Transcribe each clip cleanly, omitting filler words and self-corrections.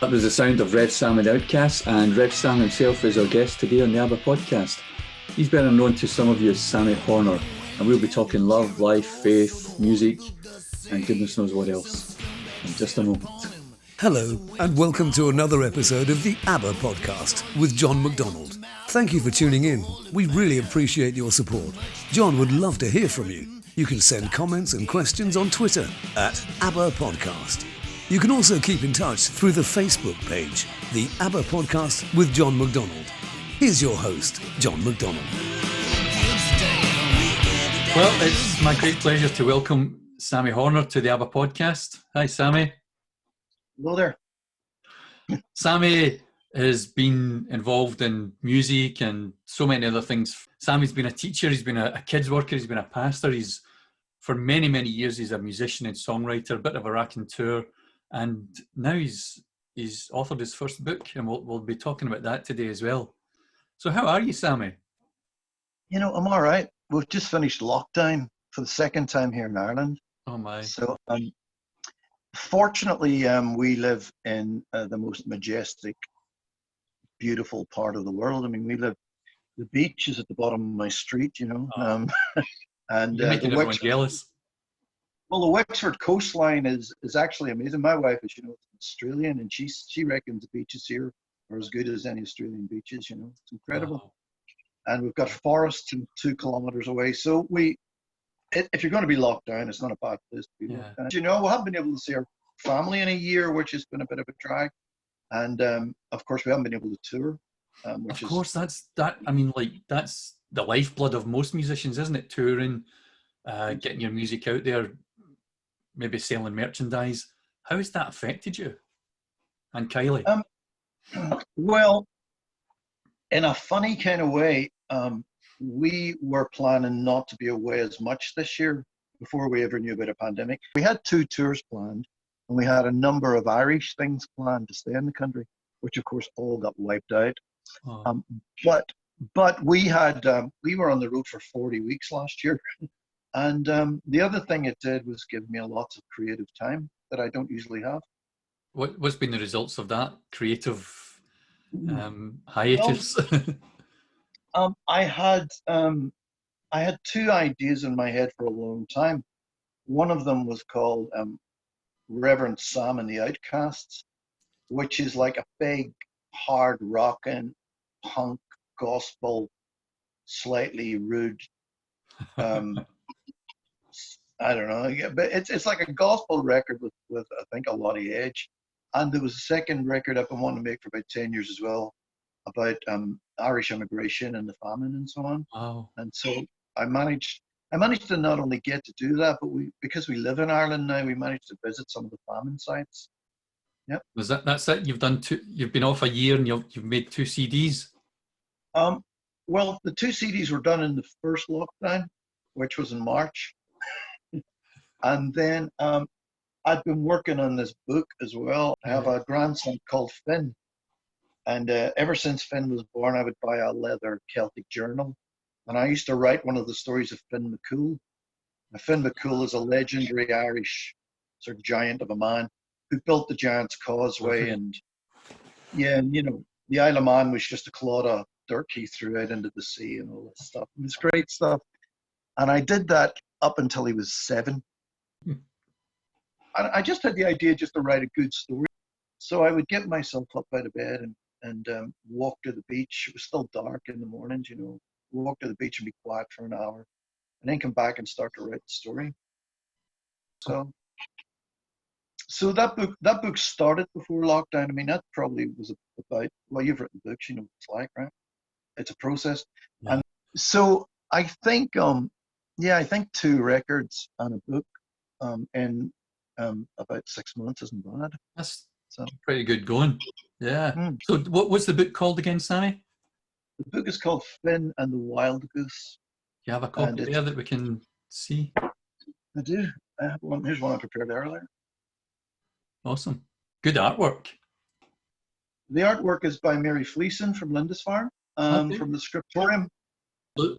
That was the sound of Rev Sam and Outcasts, and Rev Sam himself is our guest today on the ABBA podcast. He's better known to some of you as Sammy Horner, and we'll be talking love, life, faith, music, and goodness knows what else in just a moment. Hello, and welcome to another episode of the ABBA podcast with John MacDonald. Thank you for tuning in. We really appreciate your support. John would love to hear from you. You can send comments and questions on Twitter at ABBA Podcast. You can also keep in touch through the Facebook page, the ABBA Podcast with John MacDonald. Here's your host, John MacDonald. Well, it's my great pleasure to welcome Sammy Horner to the ABBA podcast. Hi, Sammy. Hello there. Sammy has been involved in music and so many other things. Sammy's been a teacher, he's been a kids worker, he's been a pastor. For many, many years, he's a musician and songwriter, a bit of a raconteur. And now he's authored his first book, and we'll be talking about that today as well. So how are you, Sammy? You know, I'm all right. We've just finished lockdown for the second time here in Ireland. Oh, my. So fortunately, we live in the most majestic, beautiful part of the world. I mean, the beach is at the bottom of my street, you know. Oh. And you're making everyone jealous. Well, the Wexford coastline is actually amazing. My wife is, Australian, and she reckons the beaches here are as good as any Australian beaches. It's incredible. Oh. And we've got forests 2 kilometers away. So if you're going to be locked down, it's not a bad place to be locked down. We haven't been able to see our family in a year, which has been a bit of a drag. And of course, we haven't been able to tour. That's the lifeblood of most musicians, isn't it? Touring, getting your music out there, maybe selling merchandise. How has that affected you and Kylie? Well, in a funny kind of way, we were planning not to be away as much this year before we ever knew about a pandemic. We had 2 tours planned, and we had a number of Irish things planned to stay in the country, which of course all got wiped out. Oh. But we were on the road for 40 weeks last year. And the other thing it did was give me lots of creative time that I don't usually have. What's been the results of that creative hiatus? I had 2 ideas in my head for a long time. One of them was called Reverend Sam and the Outcasts, which is like a big, hard rockin' punk gospel, slightly rude. I don't know, but it's like a gospel record with I think a lot of edge. And there was a second record I've been wanting to make for about 10 years as well, about Irish immigration and the famine and so on. Wow. And so I managed to not only get to do that, but because we live in Ireland now, we managed to visit some of the famine sites. Yep. That's it? You've done 2. You've been off a year and you've made 2 CDs. Well, the 2 CDs were done in the first lockdown, which was in March. And then I'd been working on this book as well. I have a grandson called Finn. And ever since Finn was born, I would buy a leather Celtic journal. And I used to write one of the stories of Finn McCool. Now, Finn McCool is a legendary Irish sort of giant of a man who built the Giant's Causeway. And the Isle of Man was just a clod of dirt he threw out into the sea and all this stuff. It was great stuff. And I did that up until he was 7. And I just had the idea just to write a good story. So I would get myself up out of bed and walk to the beach. It was still dark in the mornings, walk to the beach and be quiet for an hour, and then come back and start to write the story. So that book started before lockdown. I mean, that probably was about, well, you've written books, you know what it's like, right? It's a process. Yeah. And so I think 2 records and a book in about 6 months isn't bad. That's pretty good going. Yeah. So what's the book called again, Sammy? The book is called Finn and the Wild Goose. You have a copy there that we can see? I do. I have one. Here's one I prepared earlier. Awesome. Good artwork. The artwork is by Mary Fleeson from Lindisfarne, from the Scriptorium.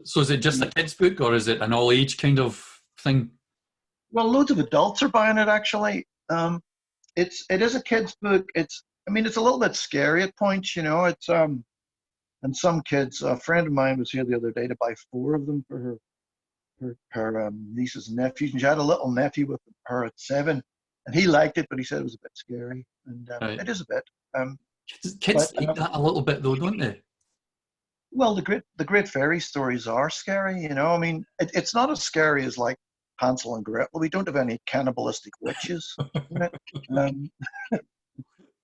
So is it just a kid's book, or is it an all-age kind of thing? Well, loads of adults are buying it, actually. It is a kid's book. I mean, it's a little bit scary at points, you know. It's and some kids. A friend of mine was here the other day to buy 4 of them for her nieces and nephews, and she had a little nephew with her at 7, and he liked it, but he said it was a bit scary, and Right. it is a bit. Kids But like that a little bit though, don't they? well, the great fairy stories are scary, you know. I mean, it's not as scary as like Hansel and Gretel. We don't have any cannibalistic witches in it. Um,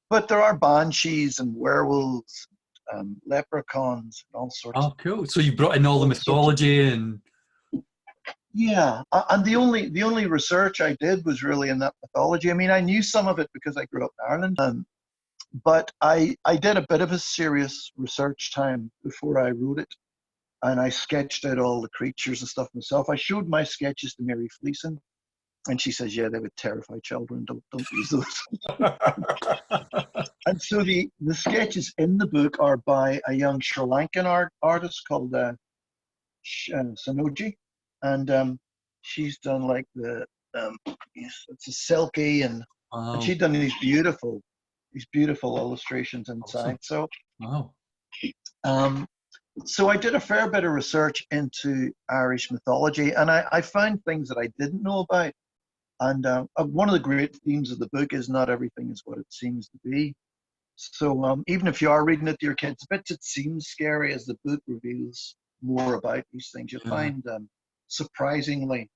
but there are banshees and werewolves, leprechauns, and all sorts. Oh, cool. So you brought in all the All sorts of mythology and yeah, and the only research I did was really in that mythology. I mean, I knew some of it because I grew up in Ireland, but I did a bit of a serious research time before I wrote it, and I sketched out all the creatures and stuff myself. I showed my sketches to Mary Fleeson, and she says, "Yeah, they would terrify children. Don't use those." And so the sketches in the book are by a young Sri Lankan artist called Sanoji, and she's done like yes, it's a silky, and wow, she'd done these beautiful illustrations inside. awesome. Wow. Um, so I did a fair bit of research into Irish mythology, and I found things that I didn't know about. And one of the great themes of the book is not everything is what it seems to be. So even if you are reading it to your kids, bits it seems scary as the book reveals more about these things. You'll Yeah. find surprisingly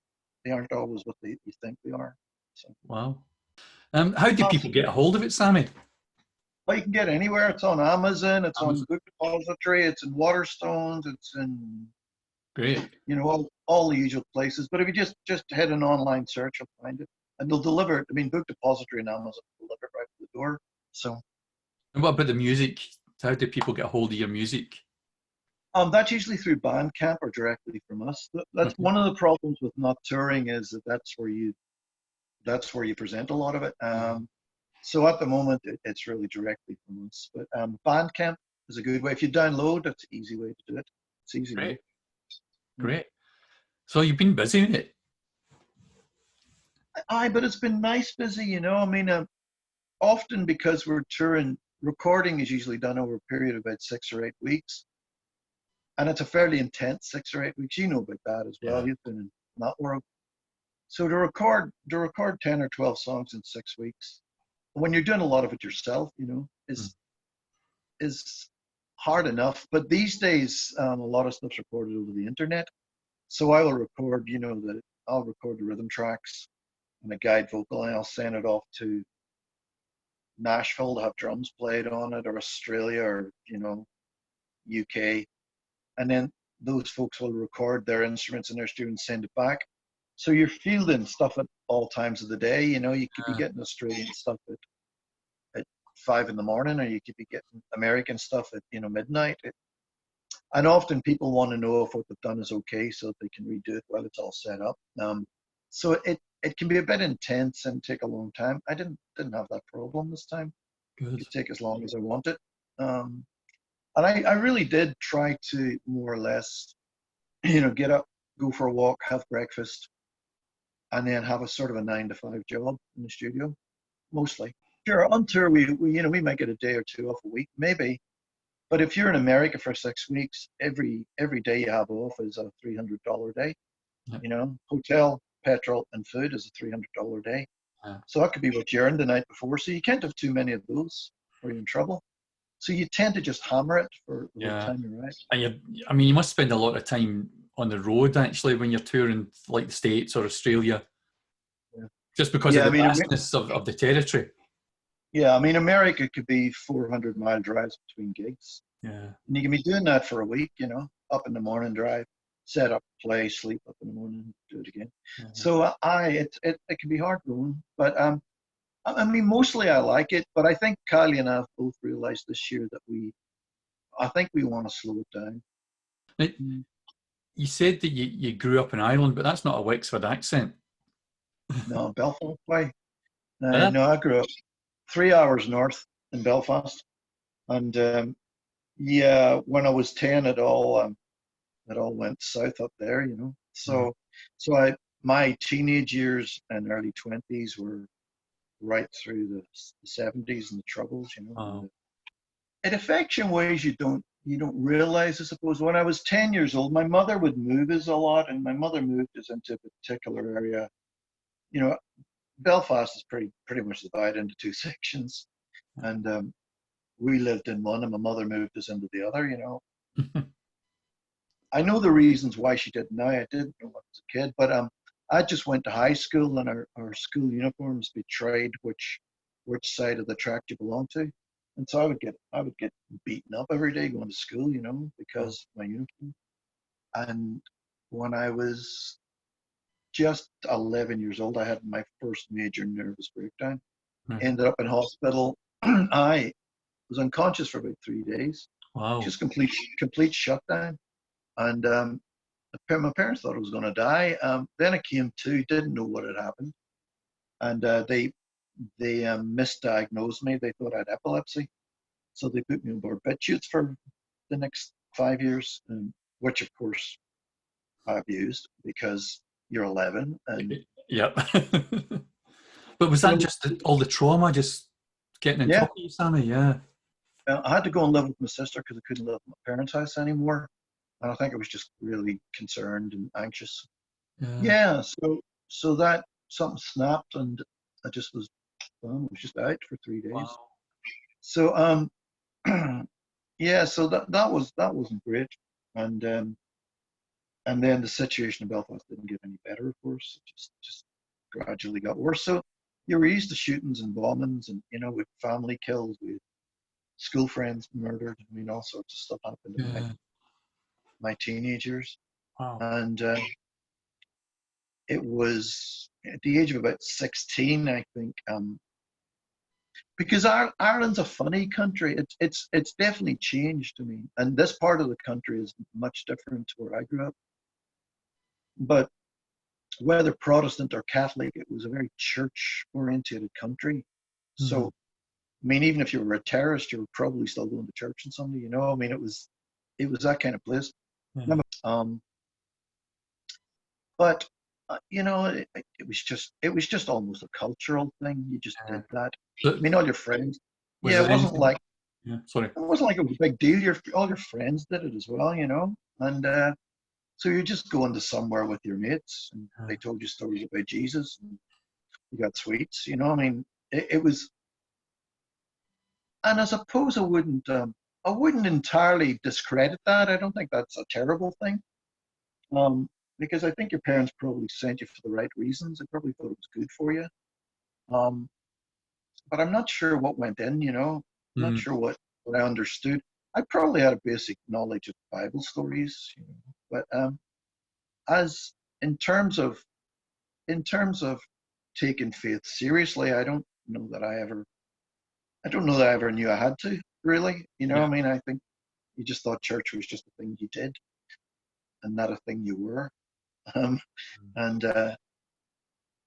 they aren't always what you think they are. So, Wow. How do people get a hold of it, Sammy? well, you can get it anywhere. It's on Amazon. It's on Amazon. Book Depository. It's in Waterstones. It's in Great. all the usual places. But if you just hit an online search, you'll find it, and they'll deliver it. I mean, Book Depository and Amazon deliver it right to the door. So And what about the music? How do people get a hold of your music? that's usually through Bandcamp or directly from us. That's Okay. one of the problems with not touring is that's where you present a lot of it. So at the moment, it's really directly from us. But Bandcamp is a good way. If you download, that's an easy way to do it. It's easy enough. Great. Great. So you've been busy in it. Aye, but it's been nice busy, you know. I mean, often because we're touring, recording is usually done over a period of about 6 or 8 weeks, and it's a fairly intense 6 or 8 weeks. You know about that as well. Yeah. You've been in that world. So to record 10 or 12 songs in 6 weeks, when you're doing a lot of it yourself, you know, Mm. is hard enough. But these days, a lot of stuff's recorded over the internet. So I will record, I'll record the rhythm tracks and a guide vocal, and I'll send it off to Nashville to have drums played on it, or Australia, or UK, and then those folks will record their instruments in their studio and send it back. So you're fielding stuff at all times of the day. You know, you could be getting Australian stuff at 5 in the morning, or you could be getting American stuff at midnight. And often people want to know if what they've done is okay, so that they can redo it while it's all set up. So it can be a bit intense and take a long time. I didn't have that problem this time. It Good. could take as long as I wanted. And I really did try to more or less, get up, go for a walk, have breakfast, and then have a sort of a 9 to 5 job in the studio, mostly. Sure, on tour we might get a day or two off a week, maybe. But if you're in America for 6 weeks, every day you have off is a $300 day. Yeah. Hotel, petrol, and food is a $300 day. Yeah. So that could be what you earned the night before. So you can't have too many of those, or you're in trouble. So you tend to just hammer it for the time you're out. And you must spend a lot of time on the road actually when you're touring like the States or Australia. Yeah. Just because of the vastness of the territory. Yeah, I mean, America could be 400-mile drives between gigs. Yeah. And you can be doing that for a week, up in the morning, drive, set up, play, sleep up in the morning, do it again. Yeah. So it can be hard going, but I mean, mostly I like it, but I think Kylie and I have both realized this year that I think we want to slow it down. Now, you said that you grew up in Ireland, but that's not a Wexford accent. No, Belfast way. No, I grew up 3 hours north in Belfast, and when I was 10, it all went south up there, So my teenage years and early 20s were right through the 70s and the Troubles, you know. Wow. It affects you in ways you don't realize, I suppose. When I was 10 years old, my mother would move us a lot, and my mother moved us into a particular area. You know, Belfast is pretty much divided into two sections, and we lived in one, and my mother moved us into the other. You know, I know the reasons why she did now. I didn't know when I was a kid, but I just went to high school, and our school uniforms betrayed which side of the track you belong to. And so I would get beaten up every day going to school, you know, because of my uniform. And when I was just 11 years old, I had my first major nervous breakdown. Ended up in hospital. I was unconscious for about 3 days. Wow. Just complete shutdown. And my parents thought I was going to die. Then I came to, didn't know what had happened, and they misdiagnosed me. They thought I had epilepsy, so they put me on barbiturates for the next 5 years, which of course I abused because you're 11. And yep. But was that just all the trauma just getting in top of you, Sammy? Yeah. I had to go and live with my sister because I couldn't live at my parents' house anymore. And I think I was just really concerned and anxious. Yeah, so that something snapped, and I just was just out for 3 days. Wow. So yeah, so that wasn't great. And then the situation in Belfast didn't get any better, of course. It just gradually got worse. So you were used to shootings and bombings, and you know, with family kills, with school friends murdered. I mean, all sorts of stuff happened in my teenage years. Wow. And it was at the age of about 16, I think, because Ireland's a funny country. It's definitely changed to me, and this part of the country is much different to where I grew up. But whether Protestant or Catholic, it was a very church-oriented country. So, I mean, even if you were a terrorist, you were probably still going to church on Sunday. You know, I mean, it was that kind of place. But you know, it was just almost a cultural thing. You just did that. I mean, all your friends. Yeah, it wasn't like it wasn't like it was a big deal. All your friends did it as well, you know. And so you just go into somewhere with your mates, and they told you stories about Jesus, and you got sweets, you know. I mean, it was. And I suppose I wouldn't entirely discredit that. I don't think that's a terrible thing. Because I think your parents probably sent you for the right reasons. They probably thought it was good for you. But I'm not sure what went in, you know. I'm not sure what I understood. I probably had a basic knowledge of Bible stories, you know. But as in terms of taking faith seriously, I don't know that I ever knew I had to, really. You know, I mean, I think you just thought church was just a thing you did and not a thing you were.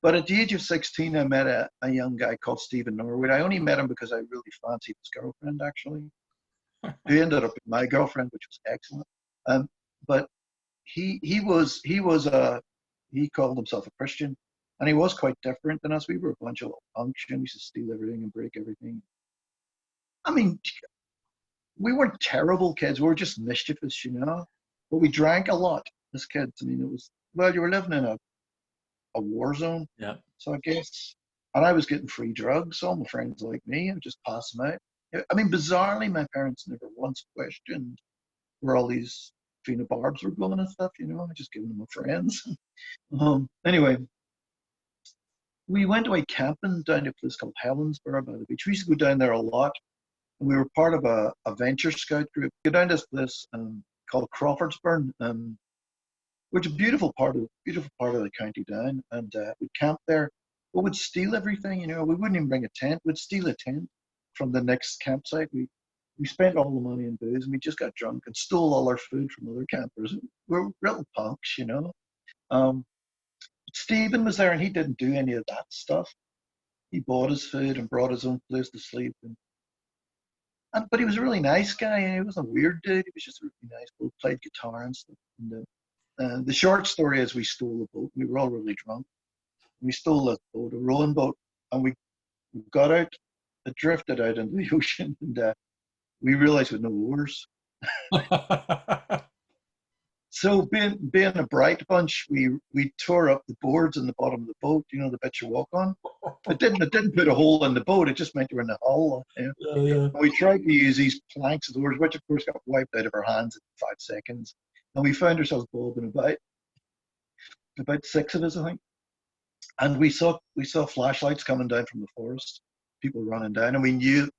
But at the age of 16, I met a young guy called Stephen Norwood. I only met him because I really fancied his girlfriend, actually, who ended up being my girlfriend, which was excellent. But he called himself a Christian, and he was quite different than us. We were a bunch of punks, and we used to steal everything and break everything. I mean, we weren't terrible kids. We were just mischievous, you know. But we drank a lot as kids. I mean, it was, well, you were living in a war zone. Yeah. So I guess, and I was getting free drugs. So all my friends like me, I would just pass them out. I mean, bizarrely, my parents never once questioned where all these phenobarbs were going and stuff, you know. I just giving them my friends. Anyway, we went away camping down to a place called Helensburgh by the beach. We used to go down there a lot. And we were part of a venture scout group. Go down to this place called Crawfordsburn, which is a beautiful part of the county down, and we'd camp there. But we'd steal everything, you know. We wouldn't even bring a tent. We'd steal a tent from the next campsite. We spent all the money in booze, and we just got drunk and stole all our food from other campers. We're real punks, you know. Stephen was there, and he didn't do any of that stuff. He bought his food and brought his own place to sleep. But he was a really nice guy, and he wasn't a weird dude. He was just really nice. We played guitar and stuff. And the short story is we stole a boat. We were all really drunk. We stole a boat, a rowing boat, and We got out, it drifted out into the ocean, and we realized with no oars. So being a bright bunch, we tore up the boards in the bottom of the boat, the bit you walk on. It didn't put a hole in the boat, it just meant you were in the hull. Yeah. We tried to use these planks as oars, which of course got wiped out of our hands in 5 seconds. And we found ourselves bobbing about 6 of us, I think. And we saw flashlights coming down from the forest, people running down, and we knew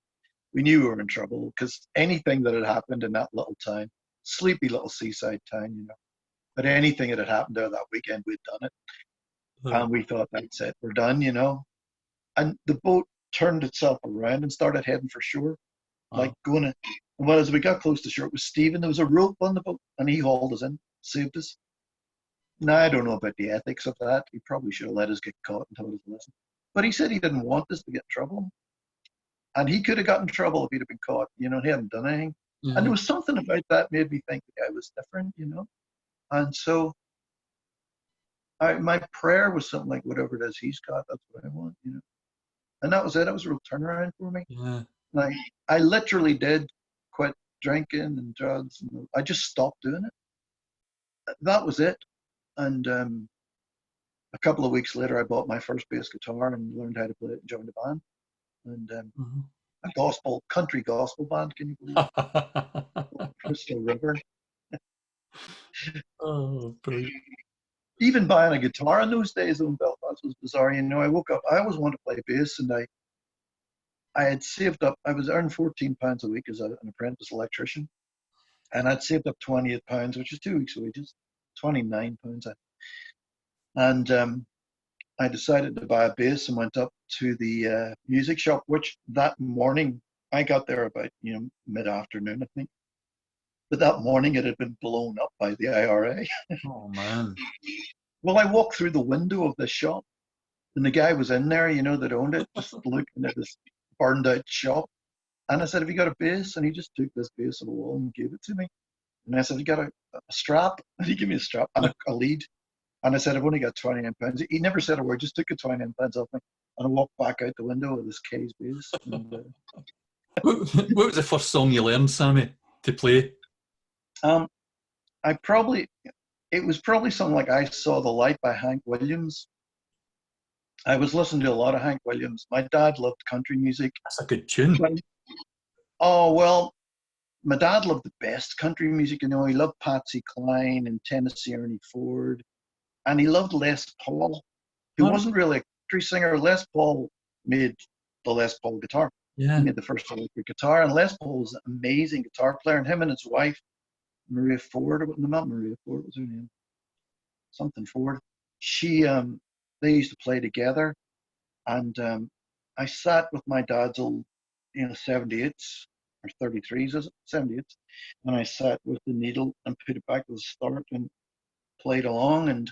we were in trouble, because anything that had happened in that little town, sleepy little seaside town, but anything that had happened there that weekend, we'd done it. And we thought, that's it, we're done, And the boat turned itself around and started heading for shore, like going in. And well, as we got close to shore, it was Stephen. There was a rope on the boat, and he hauled us in, saved us. Now, I don't know about the ethics of that. He probably should have let us get caught and told us a lesson. But he said he didn't want us to get in trouble. And he could have gotten in trouble if he'd have been caught. He hadn't done anything. Mm-hmm. And there was something about that made me think the guy was different, And so my prayer was something like, whatever it is he's got, that's what I want, And that was it. It was a real turnaround for me. Yeah. And I literally did quit drinking and drugs. And I just stopped doing it. That was it. And a couple of weeks later, I bought my first bass guitar and learned how to play it and joined a band. And a country gospel band, can you believe it? Crystal River. Oh, brilliant. Even buying a guitar in those days in Belfast was bizarre. I woke up, I always wanted to play bass, and I had saved up, I was earning £14 a week as an apprentice electrician, and I'd saved up £28, which is 2 weeks' wages, £29. And I decided to buy a bass and went up to the music shop, which that morning, I got there about, mid-afternoon, I think. But that morning it had been blown up by the IRA. Oh, man. Well, I walked through the window of the shop, and the guy was in there, that owned it, just looking at this burned out shop. And I said, have you got a bass? And he just took this bass off the wall and gave it to me. And I said, have you got a strap? And he gave me a strap and a lead. And I said, I've only got £29. He never said a word, just took the £29 off me. And I walked back out the window with this K's bass. And, what was the first song you learned, Sammy, to play? It was probably something like I Saw the Light by Hank Williams. I was listening to a lot of Hank Williams. My dad loved country music. That's a good tune. Oh, well, my dad loved the best country music. He loved Patsy Cline and Tennessee Ernie Ford. And he loved Les Paul, who wasn't really a country singer. Les Paul made the Les Paul guitar. Yeah. He made the first electric guitar. And Les Paul was an amazing guitar player. And him and his wife, Maria Ford, not Maria Ford, what was her name? Something Ford. They used to play together. And I sat with my dad's old, 78s or 33s, is it? 78s. And I sat with the needle and put it back to the start and played along. And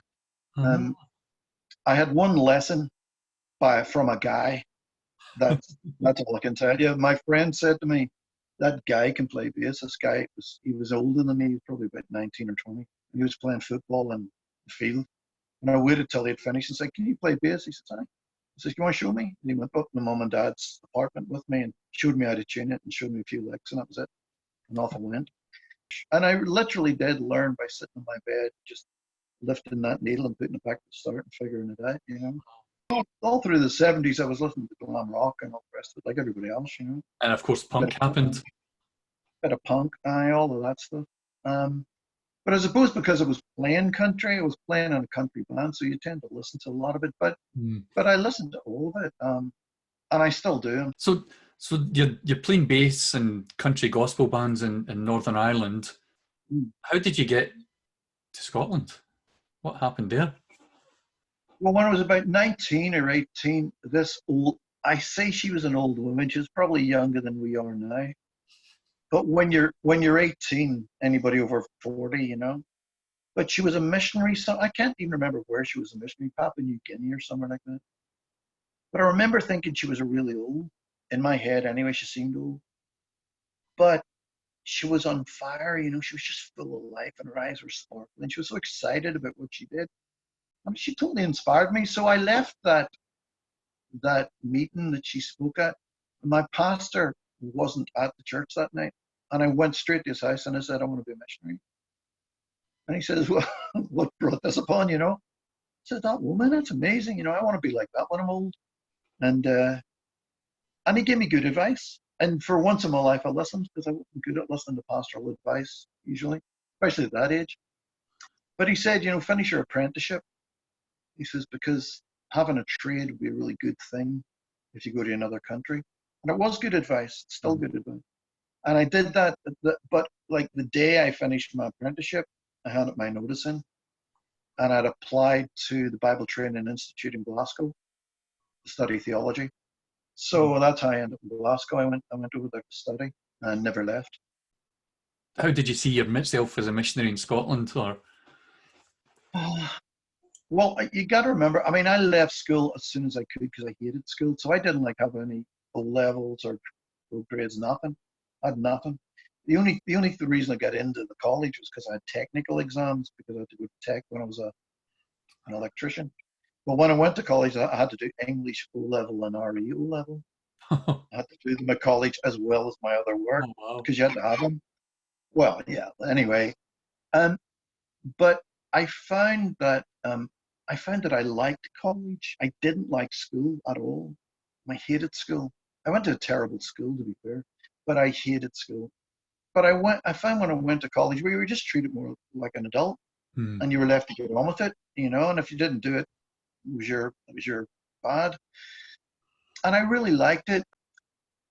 I had one lesson from a guy. That's all I can tell you. My friend said to me, that guy can play bass. This guy was older than me, he was probably about 19 or 20. He was playing football in the field. And I waited till he'd finished and said, can you play bass? He said, aye. I said, you want to show me? And he went up to my mum and dad's apartment with me and showed me how to tune it and showed me a few licks, and that was it. And off I went. And I literally did learn by sitting on my bed, just lifting that needle and putting it back to the start and figuring it out, All through the 70s, I was listening to glam rock and all the rest of it, like everybody else, And of course, punk happened. Bit of punk, all of that stuff. But I suppose because I was playing country, I was playing in a country band, so you tend to listen to a lot of it. But I listened to all of it, and I still do. So you're playing bass in country gospel bands in Northern Ireland. How did you get to Scotland? What happened there? Well, when I was about 19 or 18, I say she was an old woman. She was probably younger than we are now. But when you're 18, anybody over 40, But she was a missionary, so I can't even remember where she was a missionary, Papua New Guinea or somewhere like that. But I remember thinking she was really old. In my head, anyway, she seemed old. But she was on fire, she was just full of life, and her eyes were sparkling. She was so excited about what she did. I mean, she totally inspired me. So I left that that meeting that she spoke at. My pastor wasn't at the church that night. And I went straight to his house and I said, I want to be a missionary. And he says, well, what brought this upon, you know? I said, that woman, that's amazing. You know, I want to be like that when I'm old. And he gave me good advice. And for once in my life, I listened, because I wasn't good at listening to pastoral advice, usually, especially at that age. But he said, you know, finish your apprenticeship. He says, because having a trade would be a really good thing if you go to another country. And it was good advice, still good advice. And I did that, but like the day I finished my apprenticeship, I handed my notice in, and I'd applied to the Bible Training Institute in Glasgow to study theology. So that's how I ended up in Glasgow. I went over there to study and never left. How did you see yourself as a missionary in Scotland? Or well, you got to remember, I mean, I left school as soon as I could because I hated school. So I didn't like have any O levels or grades, nothing. I had nothing. The only reason I got into the college was because I had technical exams, because I had to go to tech when I was an electrician. But when I went to college, I had to do English O level and RE O level. I had to do them at college as well as my other work, because you had to have them. Well, yeah. Anyway, but I found that I liked college. I didn't like school at all. I hated school. I went to a terrible school, to be fair, but I hated school. But I found when I went to college, we were just treated more like an adult, and you were left to get on with it, you know. And if you didn't do it, it was your bad. And I really liked it.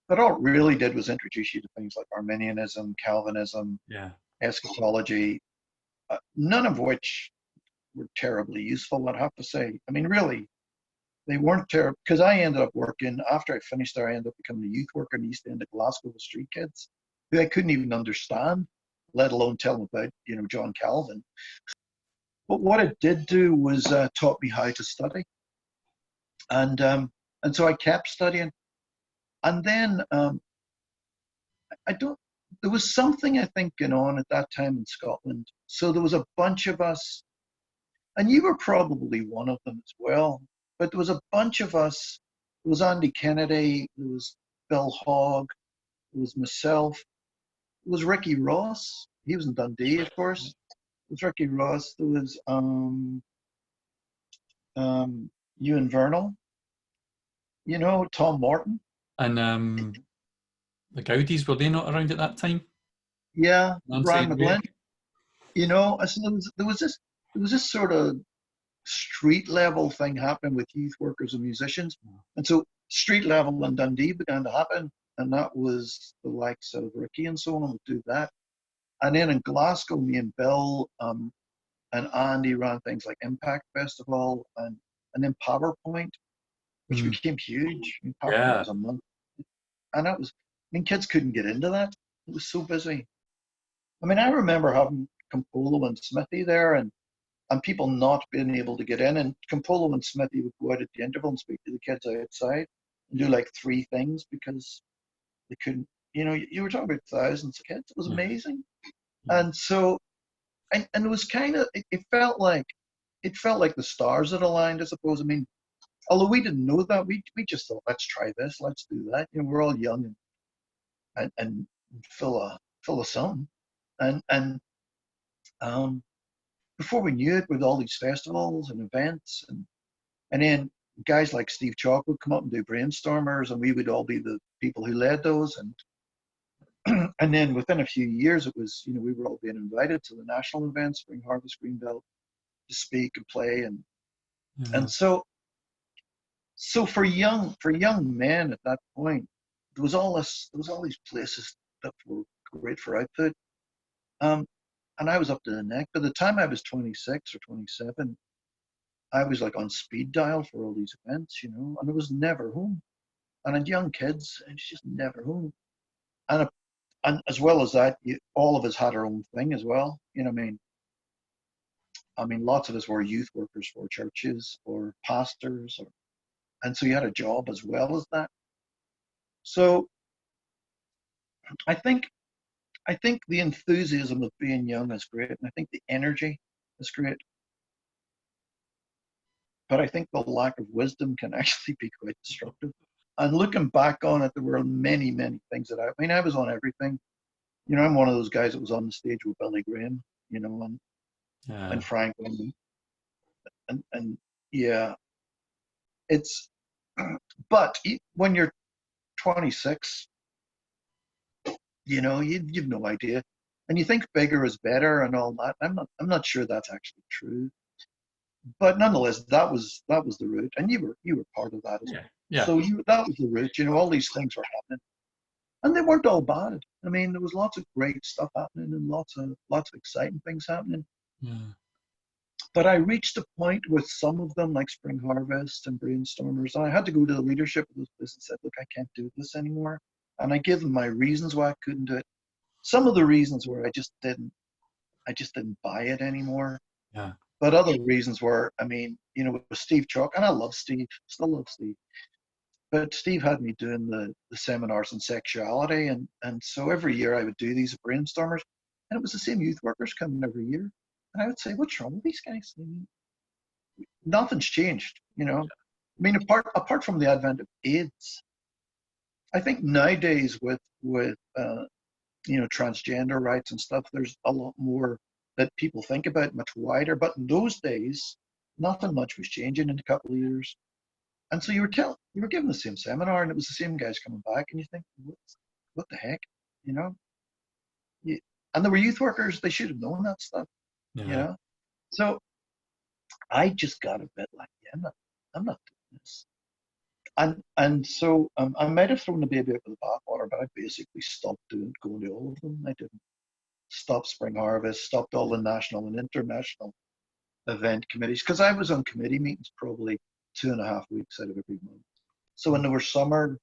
But all it really did was introduce you to things like Arminianism, Calvinism, eschatology, none of which were terribly useful, I'd have to say. I mean, really, they weren't terrible, because I ended up working, after I finished there, I ended up becoming a youth worker in the East End of Glasgow with street kids who I couldn't even understand, let alone tell them about, you know, John Calvin. But what it did do was taught me how to study. And so I kept studying. And then there was something, I think, going on at that time in Scotland. So there was a bunch of us, and you were probably one of them as well, but there was a bunch of us. There was Andy Kennedy, there was Bill Hogg, there was myself, there was Ricky Ross. He was in Dundee, of course. There was Ricky Ross. There was Ewan Vernal, you know, Tom Morton. And the Gaudies, were they not around at that time? Yeah, Nancy Brian and Ray? McGlynn. You know, so there was this sort of street level thing happening with youth workers and musicians, and so street level in Dundee began to happen, and that was the likes of Ricky and so on would do that. And then in Glasgow, me and Bill and Andy ran things like Impact Festival and then PowerPoint, which became huge. I mean, PowerPoint was a month, and that was, I mean, kids couldn't get into that. It was so busy. I mean, I remember having Campolo and Smithy there, and people not being able to get in. And Campolo and Smithy would go out at the interval and speak to the kids outside and do like 3 things because they couldn't, you know, you were talking about thousands of kids. It was amazing. And so, and it was kind of, it felt like the stars had aligned, I suppose. I mean, although we didn't know that, we just thought, let's try this, let's do that. You know, we're all young and full of something. And before we knew it, with all these festivals and events, and then guys like Steve Chalk would come up and do brainstormers, and we would all be the people who led those. And then within a few years, it was, you know, we were all being invited to the national events, Spring Harvest, Greenbelt, to speak and play, and so for young men at that point, there was all these places that were great for output. And I was up to the neck. By the time I was 26 or 27, I was like on speed dial for all these events, you know, and I was never home. And I had young kids, and it's just never home. And as well as that, all of us had our own thing as well. You know what I mean? Lots of us were youth workers for churches or pastors, and so you had a job as well as that. So I think the enthusiasm of being young is great, and I think the energy is great. but I think the lack of wisdom can actually be quite destructive. And looking back on it, there were many, many things that I was on everything. You know, I'm one of those guys that was on the stage with Billy Graham, you know, and Franklin, and yeah, it's. But when you're 26, you know, you've no idea, and you think bigger is better and all that. I'm not sure that's actually true, but nonetheless, that was the route, and you were part of that as well. Yeah. So that was the route. You know, all these things were happening, and they weren't all bad. I mean, there was lots of great stuff happening and lots of exciting things happening. Yeah. But I reached a point with some of them, like Spring Harvest and Brainstormers, and I had to go to the leadership of those places and said, look, I can't do this anymore. And I gave them my reasons why I couldn't do it. Some of the reasons were I just didn't buy it anymore. Yeah. But other reasons were, I mean, you know, with Steve Chalk, and I love Steve, still love Steve. But Steve had me doing the seminars on sexuality, and so every year I would do these Brainstormers, and it was the same youth workers coming every year. And I would say, what's wrong with these guys? I mean, nothing's changed, you know. I mean, apart from the advent of AIDS, I think nowadays with you know, transgender rights and stuff, there's a lot more that people think about, much wider. But in those days, nothing much was changing in a couple of years. And so you were given the same seminar, and it was the same guys coming back, and you think, what the heck, you know? And there were youth workers; they should have known that stuff. Yeah. You know, so I just got a bit like, yeah, I'm not doing this, and so I might have thrown the baby out with the bathwater, but I basically stopped going to all of them. I didn't stop Spring Harvest, stopped all the national and international event committees, because I was on committee meetings probably 2.5 weeks out of every month. So when there were summer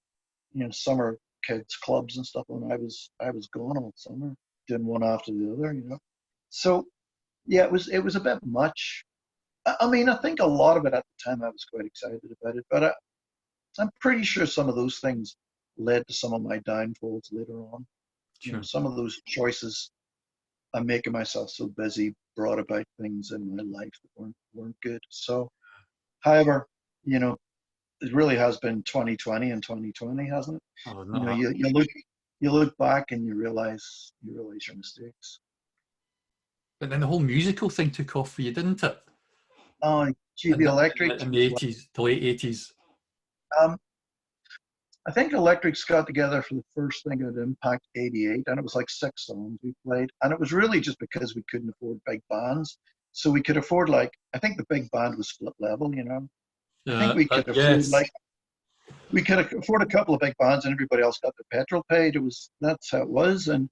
kids clubs and stuff, and I was gone all summer, doing one after the other, you know. So yeah, it was a bit much. I mean, I think a lot of it at the time I was quite excited about it, but I'm pretty sure some of those things led to some of my downfalls later on. Sure. You know, some of those choices I'm making myself so busy brought about things in my life that weren't good. So, however, you know, it really has been 2020 and 2020, hasn't it? Oh, no. You know, you look back and you realize your mistakes. But then the whole musical thing took off for you, didn't it? Oh, gee, the Electrics. In the 80s, the late 80s. I think Electrics got together for the first thing at Impact 88, and it was like 6 songs we played. And it was really just because we couldn't afford big bands. So we could afford, like, I think the big band was split level, you know. I think we could afford, we could afford a couple of big bands and everybody else got their petrol paid. That's how it was. And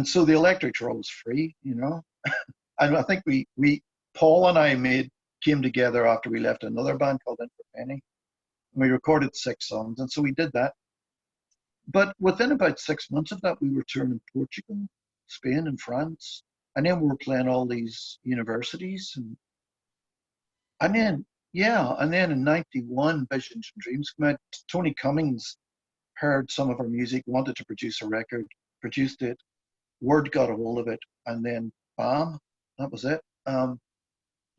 so the Electrics were always free, you know. And I think Paul and I came together after we left another band called In for Penny. We recorded 6 songs, and so we did that. But within about 6 months of that, we were touring in Portugal, Spain, and France, and then we were playing all these universities, and then in '91, Visions and Dreams came out. Tony Cummings heard some of our music, wanted to produce a record, produced it. Word got a hold of it, and then bam, that was it.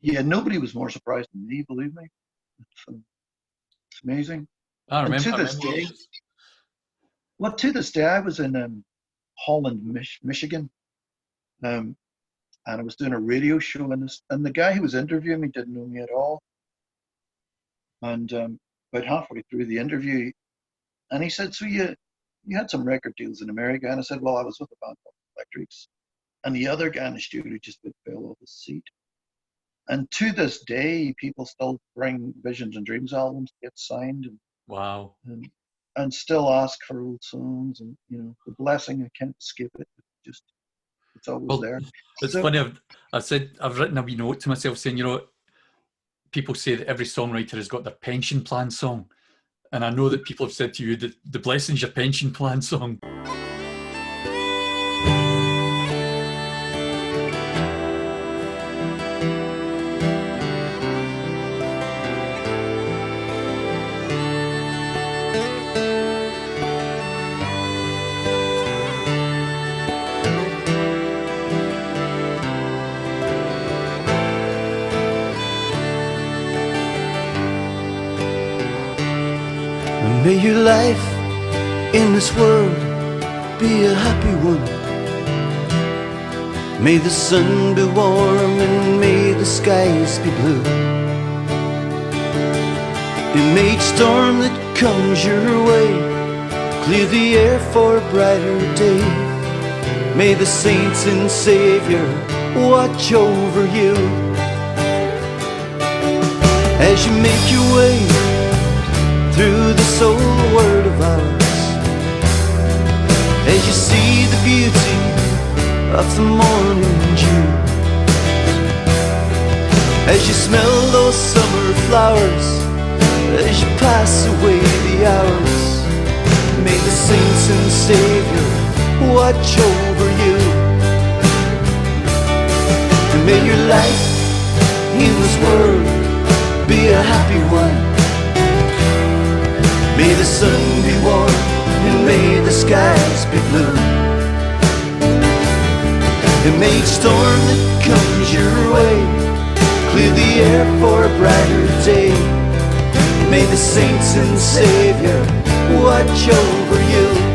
Nobody was more surprised than me, believe me. It's amazing. I remember. To this day, I was in Holland, Michigan, and I was doing a radio show, and the guy who was interviewing me didn't know me at all. And about halfway through the interview, and he said, "So you had some record deals in America?" And I said, "Well, I was with a band called Electrics." And the other guy in the studio just fell off his seat. And to this day, people still bring Visions and Dreams albums to get signed. And, wow. And still ask for old songs. And, you know, the blessing, I can't skip it. It's always there. It's funny. I've written a wee note to myself saying, you know, people say that every songwriter has got their pension plan song. And I know that people have said to you that The Blessing's your pension plan song. May your life in this world be a happy one. May the sun be warm and may the skies be blue. And may each storm that comes your way clear the air for a brighter day. May the saints and Savior watch over you as you make your way through this old world of ours. As you see the beauty of the morning dew, as you smell those summer flowers, as you pass away the hours, may the saints and Savior watch over you. And may your life in this world be a happy one. May the sun be warm and may the skies be blue. And may each storm that comes your way clear the air for a brighter day. May the saints and Savior watch over you.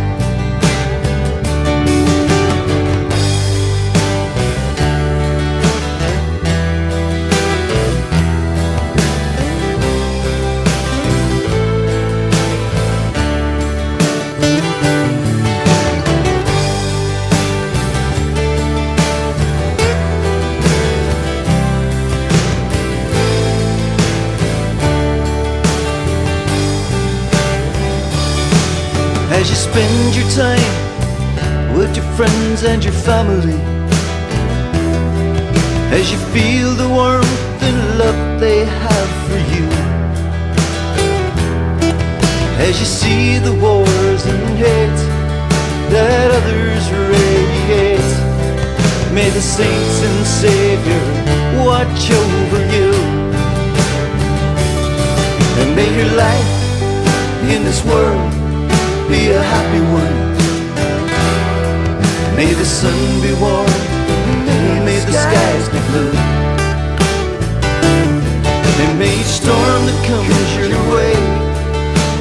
As you spend your time with your friends and your family, as you feel the warmth and love they have for you, as you see the wars and hate that others radiate, may the saints and Savior watch over you. And may your life in this world be a happy one. May the sun be warm, may the skies be blue. And may each storm that comes your way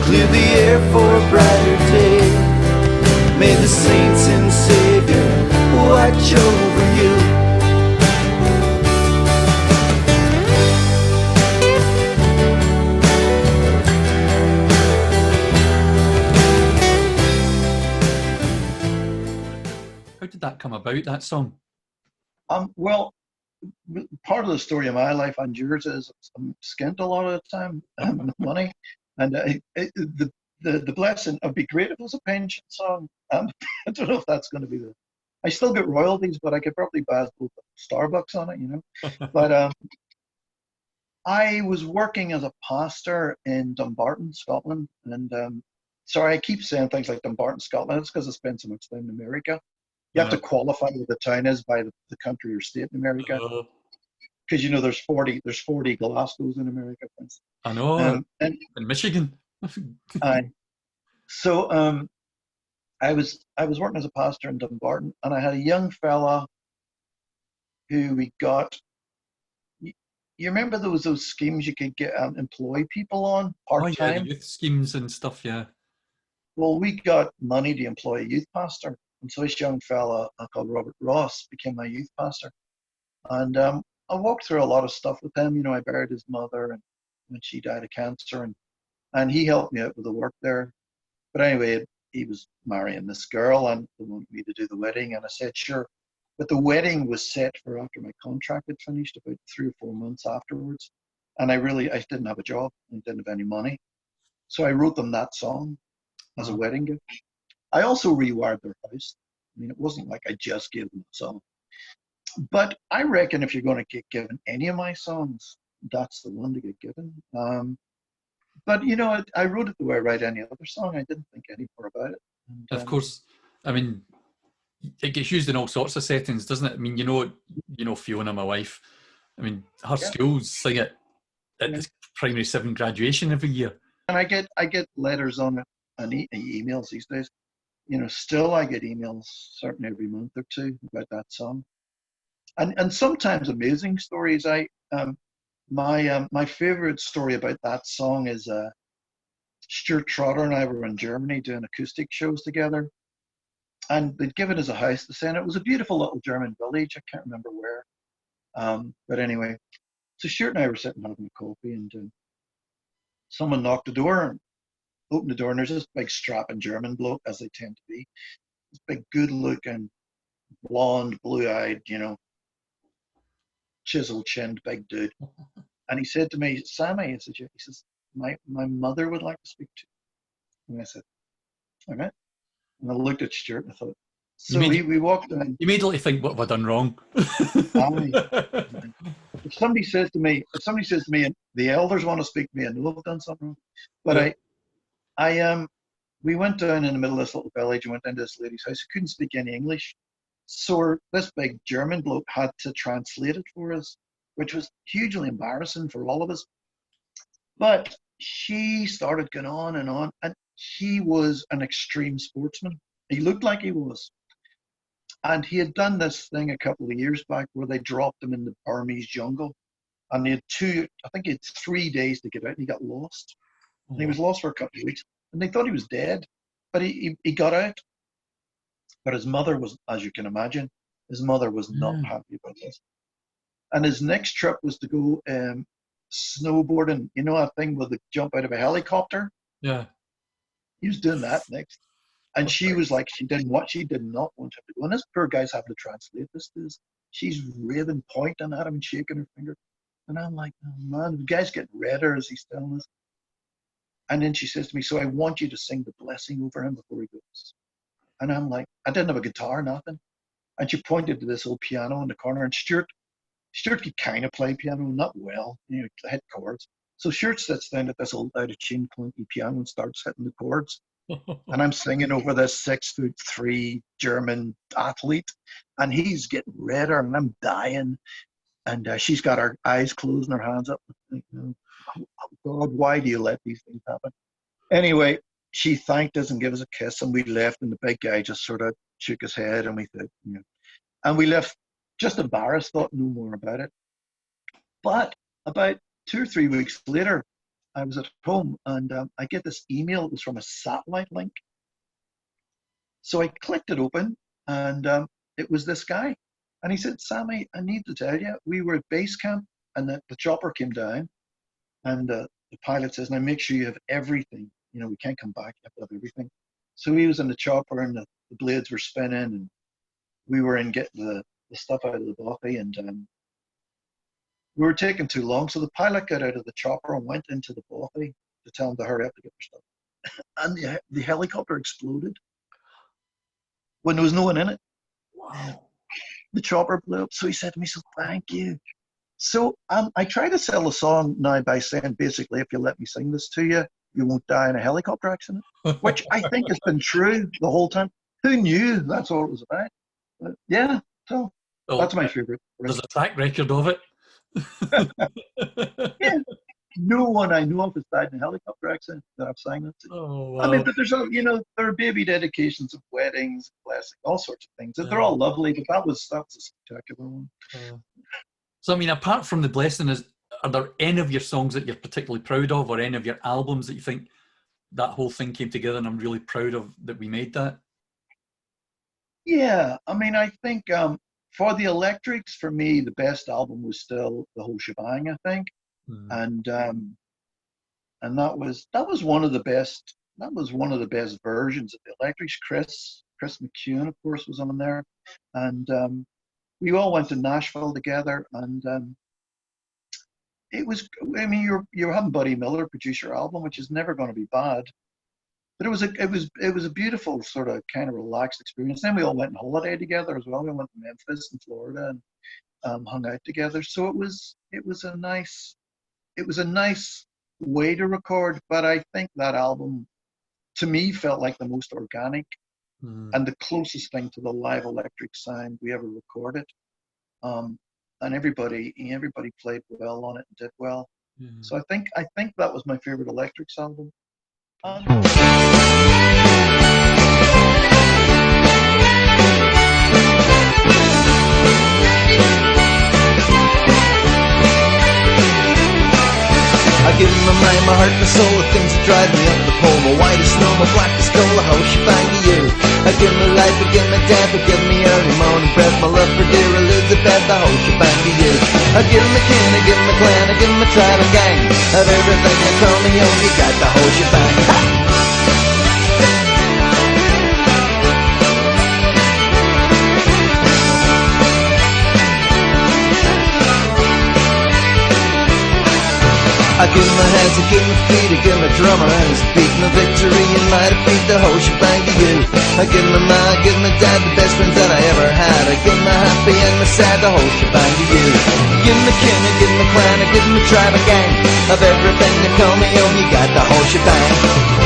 clear the air for a brighter day. May the saints and Savior watch over you. How did that come about, that song? Well, part of the story of my life and yours is I'm skint a lot of the time with money, and the blessing. It'd be great if it was a pension song. I don't know if that's going to be the. I still get royalties, but I could probably buy both Starbucks on it, you know. But I was working as a pastor in Dumbarton, Scotland, and sorry, I keep saying things like Dumbarton, Scotland. It's because I spent so much time in America. You have to qualify what the town is by the country or state in America, because you know there's 40 Glasgows in America, for instance. I know, and in Michigan. So I was working as a pastor in Dumbarton, and I had a young fella who we got. You remember those schemes you could get employ people on part time? Oh yeah, the youth schemes and stuff. Yeah. Well, we got money to employ a youth pastor. And so this young fella called Robert Ross became my youth pastor. And I walked through a lot of stuff with him. You know, I buried his mother and when she died of cancer, and he helped me out with the work there. But anyway, he was marrying this girl and they wanted me to do the wedding. And I said, sure. But the wedding was set for after my contract had finished, about 3 or 4 months afterwards. And I didn't have a job and didn't have any money. So I wrote them that song as a wedding gift. I also rewired their house. I mean, it wasn't like I just gave them a song. But I reckon if you're going to get given any of my songs, that's the one to get given. But, you know, I wrote it the way I write any other song. I didn't think any more about it. And, of course, I mean, it gets used in all sorts of settings, doesn't it? I mean, you know Fiona, my wife. I mean, her schools sing it at the primary 7 graduation every year. And I get letters on it and emails these days. You know, still I get emails certainly every month or two about that song, and sometimes amazing stories. My favorite story about that song is Stuart Trotter and I were in Germany doing acoustic shows together. And they'd given us a house to stay in. It was a beautiful little German village. I can't remember where. But anyway, so Stuart and I were sitting having a coffee, and someone knocked the door and opened the door, and there's this big strapping German bloke, as they tend to be. This big, good-looking, blonde, blue-eyed, chisel-chinned big dude. And he said to me, Sammy, he says, my mother would like to speak to you. And I said, all right. And I looked at Stuart and I thought, so we walked in. You immediately think, what have I done wrong? If somebody says to me, and the elders want to speak to me, I know I've done something wrong. But we went down in the middle of this little village and went into this lady's house who couldn't speak any English. So this big German bloke had to translate it for us, which was hugely embarrassing for all of us. But she started going on, and he was an extreme sportsman. He looked like he was. And he had done this thing a couple of years back where they dropped him in the Burmese jungle. And he had 3 days to get out, and he got lost. And he was lost for a couple of weeks. And they thought he was dead. But he got out. But his mother was, as you can imagine, not happy about this. And his next trip was to go snowboarding. You know that thing where they jump out of a helicopter? Yeah. He was doing that next. And she was like, she did not want him to go. And this poor guy's having to translate this to us. She's raving, pointing at him and shaking her finger. And I'm like, oh man, the guy's getting redder as he's telling us. And then she says to me, so I want you to sing the blessing over him before he goes. And I'm like, I didn't have a guitar, nothing. And she pointed to this old piano in the corner. And Stuart could kind of play piano, not well, hit chords. So Stuart sits down at this old out-of-tune clunky piano and starts hitting the chords. And I'm singing over this 6'3" German athlete, and he's getting redder, and I'm dying. And she's got her eyes closed and her hands up. Oh God, why do you let these things happen? Anyway, she thanked us and gave us a kiss, and we left. And the big guy just sort of shook his head, and we said, and we left just embarrassed, thought no more about it. But about 2 or 3 weeks later, I was at home, and I get this email. It was from a satellite link. So I clicked it open, and it was this guy. And he said, Sammy, I need to tell you, we were at base camp, and the chopper came down, and the pilot says, now make sure you have everything. We can't come back, you have to have everything. So he was in the chopper, and the blades were spinning, and we were in getting the stuff out of the bothy, and we were taking too long. So the pilot got out of the chopper and went into the bothy to tell him to hurry up to get their stuff. And the helicopter exploded when there was no one in it. Wow. The chopper blew up. So he said to me, so thank you. So I try to sell a song now by saying, basically, if you let me sing this to you, you won't die in a helicopter accident, which I think has been true the whole time. Who knew that's all it was about? But yeah, so that's my favorite. There's a track record of it. Yeah. No one I know of has died in a helicopter accident that I've sang it to. Oh, wow. I mean, but there's there are baby dedications of weddings, blessings, all sorts of things. They're all lovely, but that was a spectacular one. So I mean, apart from the blessing, are there any of your songs that you're particularly proud of, or any of your albums that you think that whole thing came together and I'm really proud of that we made that? Yeah, I mean, I think for the Electrics, for me, the best album was still The Whole Shebang, I think. And that was one of the best. That was one of the best versions of the Electrics. Chris McEwen, of course, was on there, and we all went to Nashville together. And it was. I mean, you're having Buddy Miller produce your album, which is never going to be bad. But it was a beautiful sort of kind of relaxed experience. Then we all went on holiday together as well. We went to Memphis in Florida and hung out together. So it was a nice way to record. But I think that album, to me, felt like the most organic and the closest thing to the live electric sound we ever recorded. And everybody played well on it and did well. So I think that was my favorite Electrics album. I I give my mind, my heart, my soul, the things that drive me up the pole. My white as snow, my black as coal, the whole shebang to you. I give my life, I give my death, I give me early morning breath, my love for dear Elizabeth, the whole shebang to you. I give my kin, I give my clan, I give my tribe and gang, of everything you call me home, you got the whole shebang. Ha! I give my hands, I give my feet, I give my drummer and his beat, my victory and my defeat, the whole shebang to you. I give my ma, I give my dad, the best friends that I ever had. I give my happy and my sad, the whole shebang to you. I give my kin, I give my clan, I give my tribe and gang, of everything that call me home, you got the whole shebang.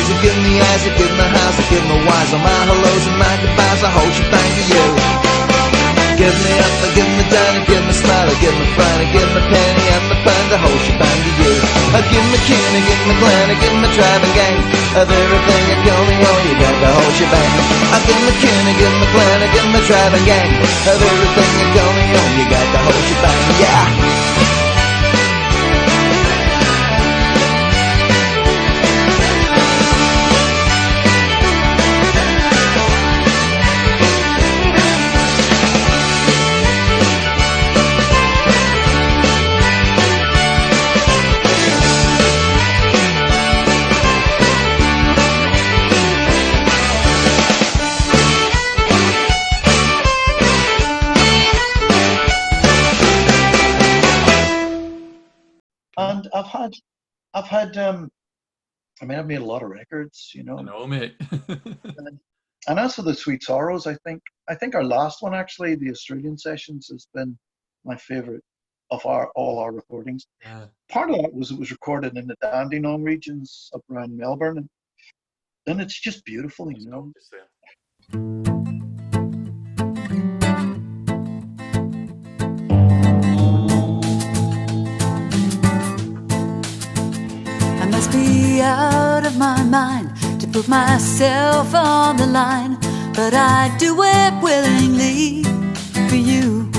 I give me eyes, I give my house, I give my wise, all my hellos and my goodbyes, the whole shebang to you. Give me up, I give me down, I give my smile, I give my frown, I give my penny and my pound, the whole shebang to you. I give my kin, I give my clan, I give my tribe and gang, of everything that call me home, you got the whole shebang. I give my kin, I give my clan, I give my tribe and gang, of everything that call me home, you got the whole shebang, yeah. And I've made a lot of records, you know. I know, mate. And as for the Sweet Sorrows, I think our last one, actually, the Australian sessions, has been my favorite of all our recordings. Yeah. Part of that was it was recorded in the Dandenong regions up around Melbourne, and it's just beautiful, you know. I must be out of my mind to put myself on the line, but I do it willingly for you.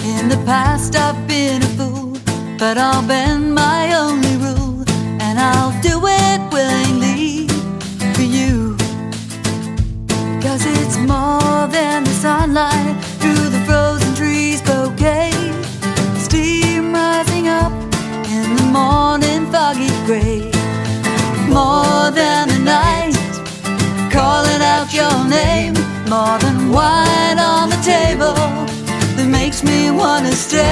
In the past I've been a fool, but I'll bend my only rule, and I'll do it willingly for you. 'Cause it's more than the sunlight through the frozen trees bouquet, steam rising up in the morning foggy grey. More than the night calling out your name, more than wine on the table that makes me wanna stay.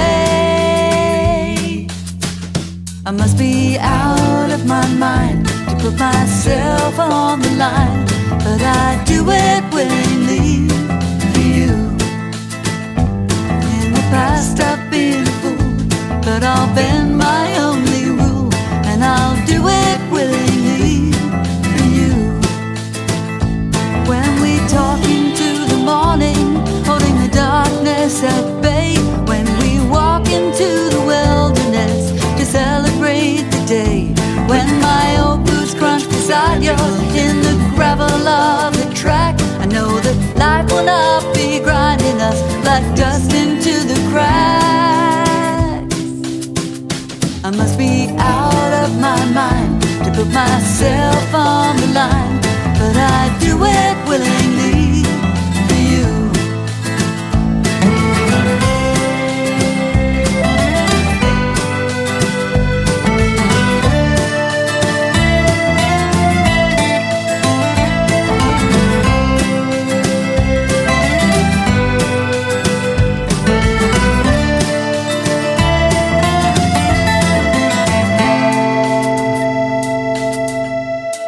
I must be out of my mind to put myself on the line, but I do it willingly for you. In the past I've been a fool, but I'll bend my only rule, and I'll do it willingly for you. When we talk into the morning, holding the darkness at bay, when we walk into the wilderness to celebrate the day, when my old boots crunch beside yours in the gravel of the track, I know that life will not be grinding us like dust into the cracks. I must be out of my mind to put myself on the line, but I do it willingly for you.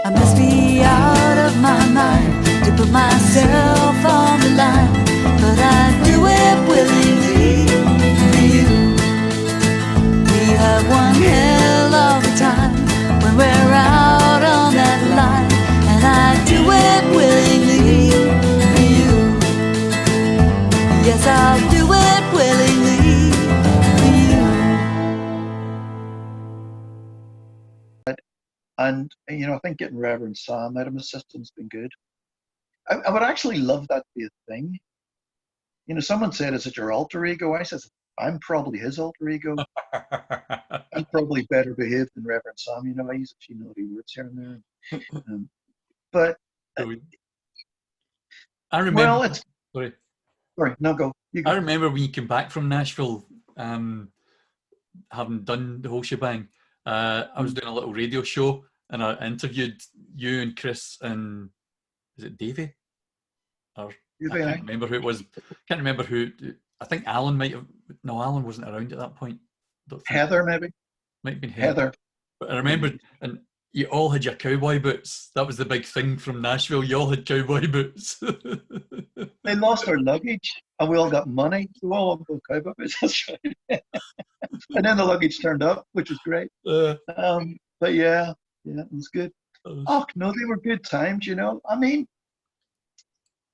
I must be out of my mind to put myself on the line, but I do it willingly for you. We have one hell of a time when we're out on that line, and I do it willingly And, you know, I think getting Reverend Sam out of my system's been good. I would actually love that to be a thing. You know, someone said, is it your alter ego? I said, I'm probably his alter ego. I'm probably better behaved than Reverend Sam. You know, I use a few naughty words here and there. But I remember. Well, it's sorry. No, go. You go. I remember when you came back from Nashville, having done the whole shebang. I was doing a little radio show, and I interviewed you and Chris and is it Davey? Or I can't remember who it was. Can't remember who. I think Alan might have. No, Alan wasn't around at that point. Heather, maybe. Might have been Heather. But I remember, and you all had your cowboy boots. That was the big thing from Nashville. You all had cowboy boots. They lost our luggage, and we all got money. So we all got cowboy boots. That's right. And then the luggage turned up, which was great. But yeah, it was good. Oh no, they were good times. You know, I mean,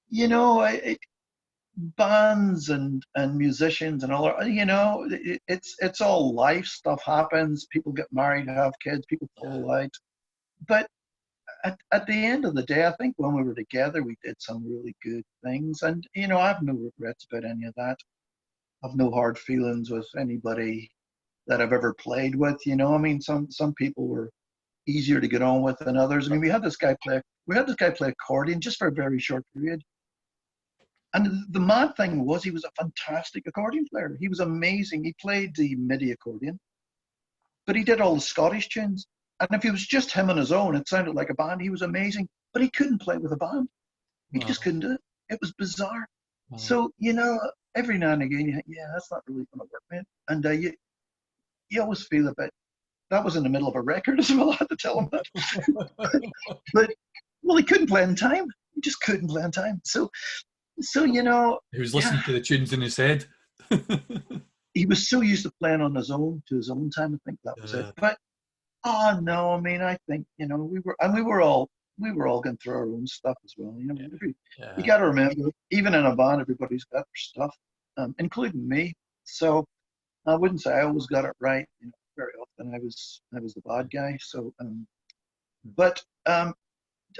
you know, bands and musicians and all that, you know, it's all life. Stuff happens. People get married, have kids, people fall out. But at the end of the day, I think when we were together, we did some really good things. And, you know, I have no regrets about any of that. I've no hard feelings with anybody that I've ever played with, you know. I mean, some people were easier to get on with than others. I mean, we had this guy play accordion just for a very short period. And the mad thing was, he was a fantastic accordion player. He was amazing. He played the MIDI accordion, but he did all the Scottish tunes. And if it was just him on his own, it sounded like a band. He was amazing, but he couldn't play with a band. He just couldn't do it. It was bizarre. So, you know, every now and again, you think, yeah, that's not really going to work, man. And you always feel a bit, that was in the middle of a record as well. I had to tell him that. but, well, he couldn't play in time. He just couldn't play in time. So, you know, he was listening to the tunes in his head. He was so used to playing on his own, to his own time. I think that was it. But oh no, I mean, I think, you know, we were all going through our own stuff as well. You know, you got to remember, even in a band, everybody's got their stuff, including me. So I wouldn't say I always got it right. You know, very often I was the bad guy. So, but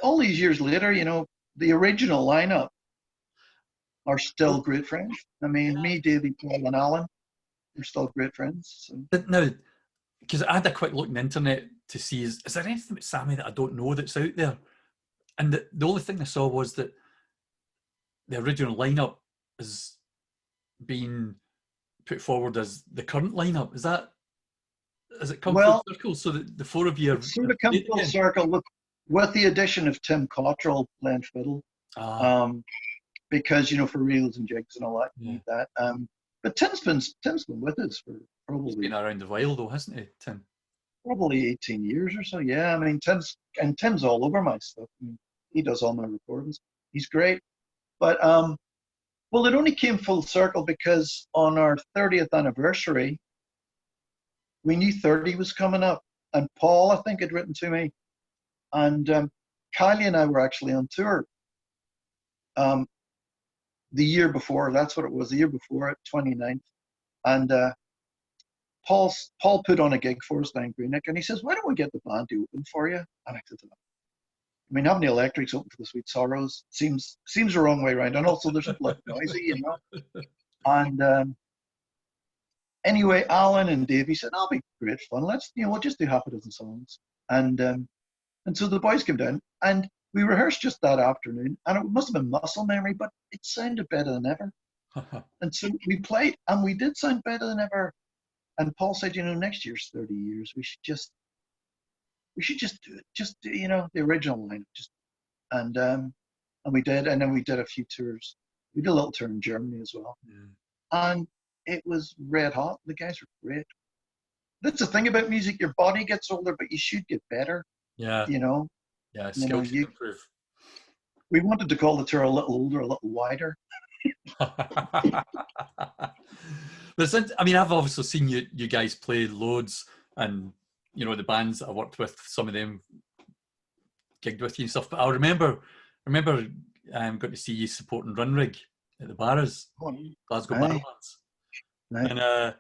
all these years later, you know, the original lineup are still great friends. I mean, me, Davey, Paul, and Alan, we're still great friends. So. Now, because I had a quick look on the internet to see, is there anything about Sammy that I don't know that's out there? And the only thing I saw was that the original lineup is being put forward as the current lineup. Has it come full circle? So that the four of you are sort of come full circle with the addition of Tim Cottrell playing fiddle. Because, you know, for reels and jigs and all that, you need that. But Tim's been with us for probably. He's been around a while though, hasn't he, Tim? Probably 18 years or so. Yeah, I mean, Tim's all over my stuff. I mean, he does all my recordings. He's great. But well, it only came full circle because on our 30th anniversary, we knew 30 was coming up, and Paul, I think, had written to me, and Kylie and I were actually on tour. The year before, that's what it was, the year before it, 29th. And Paul put on a gig for us down in Greenock, and he says, why don't we get the band to open for you? And I said, I mean, having the Electrics open for the Sweet Sorrows seems the wrong way around. And also there's a bit noisy, you know. And anyway, Alan and Davey said, that'll be great fun. We'll just do half a dozen songs. And so the boys came down, and we rehearsed just that afternoon, and it must have been muscle memory, but it sounded better than ever. And so we played, and we did sound better than ever. And Paul said, you know, next year's 30 years, we should just do it. Just do, you know, the original lineup. And we did, and then we did a few tours. We did a little tour in Germany as well. And it was red hot. The guys were great. That's the thing about music. Your body gets older, but you should get better. Yeah. You know? Yeah, skills improve. We wanted to call the tour a little older, a little wider. I mean, I've obviously seen you guys play loads, and you know the bands I worked with, some of them gigged with you and stuff. But I remember going to see you supporting Runrig at the Barras, Glasgow Barrowlands. And I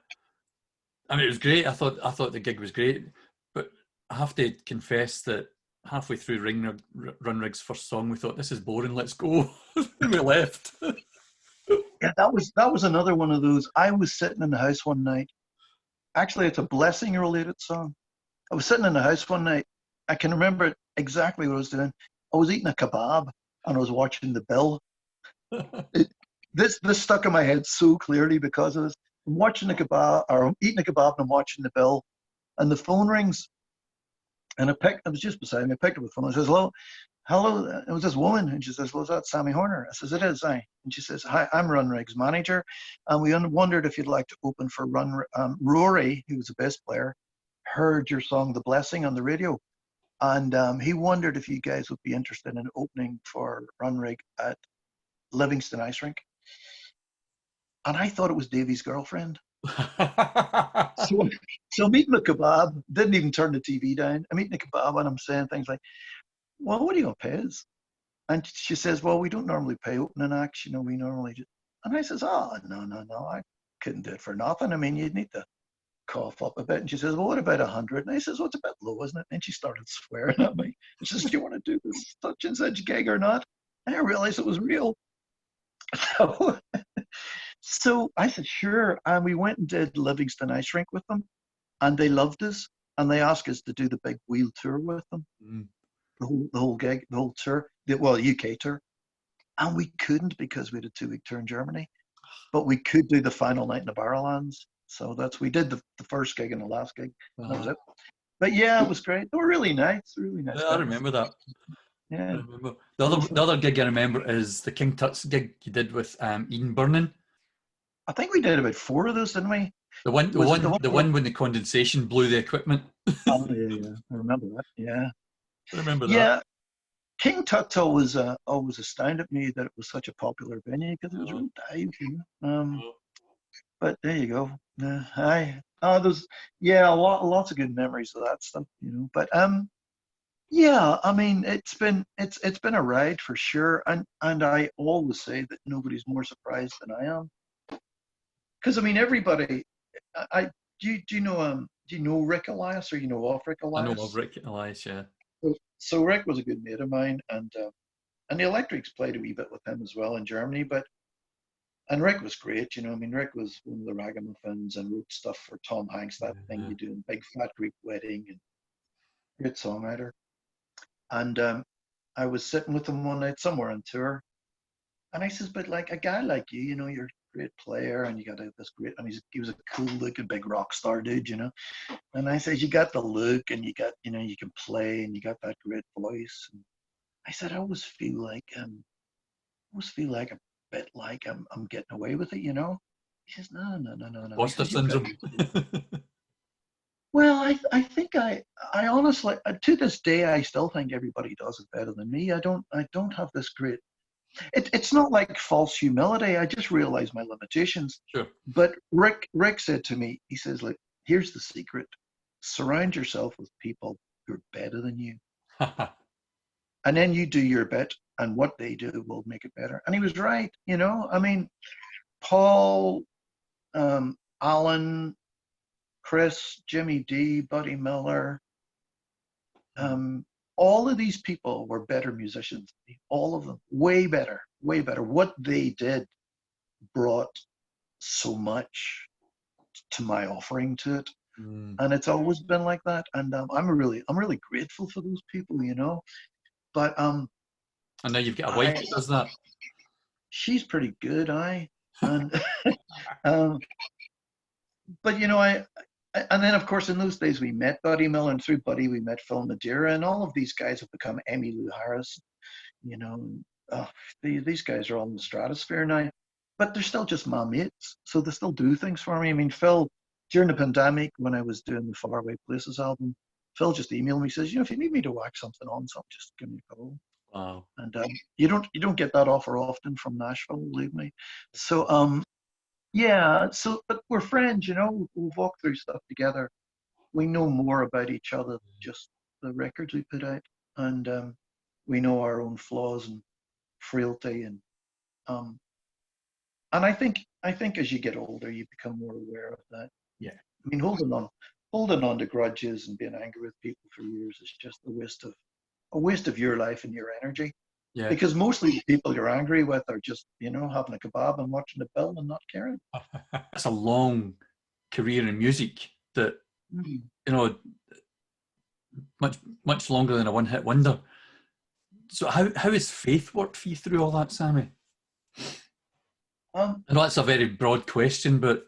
mean, it was great. I thought the gig was great. But I have to confess that halfway through Runrig's first song, we thought, this is boring, let's go. And we left. Yeah, that was another one of those. I was sitting in the house one night. Actually, it's a blessing-related song. I was sitting in the house one night. I can remember exactly what I was doing. I was eating a kebab and I was watching the bill. This stuck in my head so clearly because of this. I'm watching the kebab, or I'm eating a kebab and I'm watching the bill, and the phone rings. And I was just beside me. I picked up the phone. I says, hello. It was this woman, and she says, well, is that Sammy Horner? I says, it is. And she says, hi, I'm Runrig's manager, and we wondered if you'd like to open for Rory, who was the bass player, heard your song "The Blessing" on the radio, and he wondered if you guys would be interested in opening for Runrig at Livingston Ice Rink. And I thought it was Davey's girlfriend. So I'm eating the kebab, didn't even turn the TV down. I'm eating the kebab and I'm saying things like, well, what are you going to pay us? And she says, well, we don't normally pay opening acts, we normally just. And I says, oh, no, I couldn't do it for nothing. I mean, you'd need to cough up a bit. And she says, well, what about 100? And I says, well, it's a bit low, isn't it? And she started swearing at me. She says, do you want to do this such and such gig or not? And I realized it was real. So I said, sure. And we went and did Livingston Ice Rink with them. And they loved us. And they asked us to do the big wheel tour with them. Mm. The whole gig, the whole tour, UK tour. And we couldn't because we had a 2-week tour in Germany. But we could do the final night in the Barrowlands. So we did the first gig and the last gig. And that was it. But yeah, it was great. They were really nice. Really nice. Yeah, I remember that. Yeah. I remember. The other gig I remember is the King Tut's gig you did with Ian Burnin. I think we did about 4 of those, didn't we? The one when the condensation blew the equipment. Oh yeah. I remember that. Yeah. I remember that. Yeah. King Tut's always astounded me that it was such a popular venue because it was real dive, But there you go. There's lots of good memories of that stuff, But yeah, I mean it's been a ride for sure, and I always say that nobody's more surprised than I am, because I mean everybody. Do you know Rick Elias, or of Rick Elias? I know of Rick Elias, yeah. So Rick was a good mate of mine, and the Electrics played a wee bit with him as well in Germany, and Rick was great, I mean, Rick was one of the Ragamuffins and wrote stuff for Tom Hanks, that thing you do in Big Fat Greek Wedding, and great songwriter. And I was sitting with him one night somewhere on tour, and I says, but like a guy like you, you're a great player, and you got this great, and he was a cool looking big rock star dude, And I said, you got the look, and you got, you can play, and you got that great voice. And I said, I always feel like a bit like I'm getting away with it, He says, no. Imposter syndrome. Well, I think I honestly, to this day, I still think everybody does it better than me. I don't have this great. It's not like false humility. I just realize my limitations. Sure. But Rick said to me, he says, like, here's the secret: surround yourself with people who are better than you, and then you do your bit, and what they do will make it better. And he was right. I mean, Paul, Alan, Chris, Jimmy D, Buddy Miller, all of these people were better musicians. All of them, way better. What they did brought so much to my offering to it, and it's always been like that. And I'm really grateful for those people, But and now you've got a wife that does that. She's pretty good, and but and then of course in those days we met Buddy Miller, and through Buddy we met Phil Madeira, and all of these guys have become Emmylou Harris. These guys are all in the stratosphere now, but they're still just my mates, so they still do things for me. I mean, Phil, during the pandemic when I was doing the Faraway Places album, Phil just emailed me, says, if you need me to whack something on something, just give me a call. Wow. And you don't get that offer often from Nashville, believe me. So yeah, but we're friends, we'll walk through stuff together. We know more about each other than just the records we put out, and we know our own flaws and frailty, and I think as you get older you become more aware of that. Yeah. I mean, holding holding on to grudges and being angry with people for years is just a waste of your life and your energy. Yeah. Because mostly the people you're angry with are just, having a kebab and watching the bill and not caring. It's a long career in music that, much longer than a one-hit wonder. So how has faith worked for you through all that, Sammy? I know that's a very broad question, but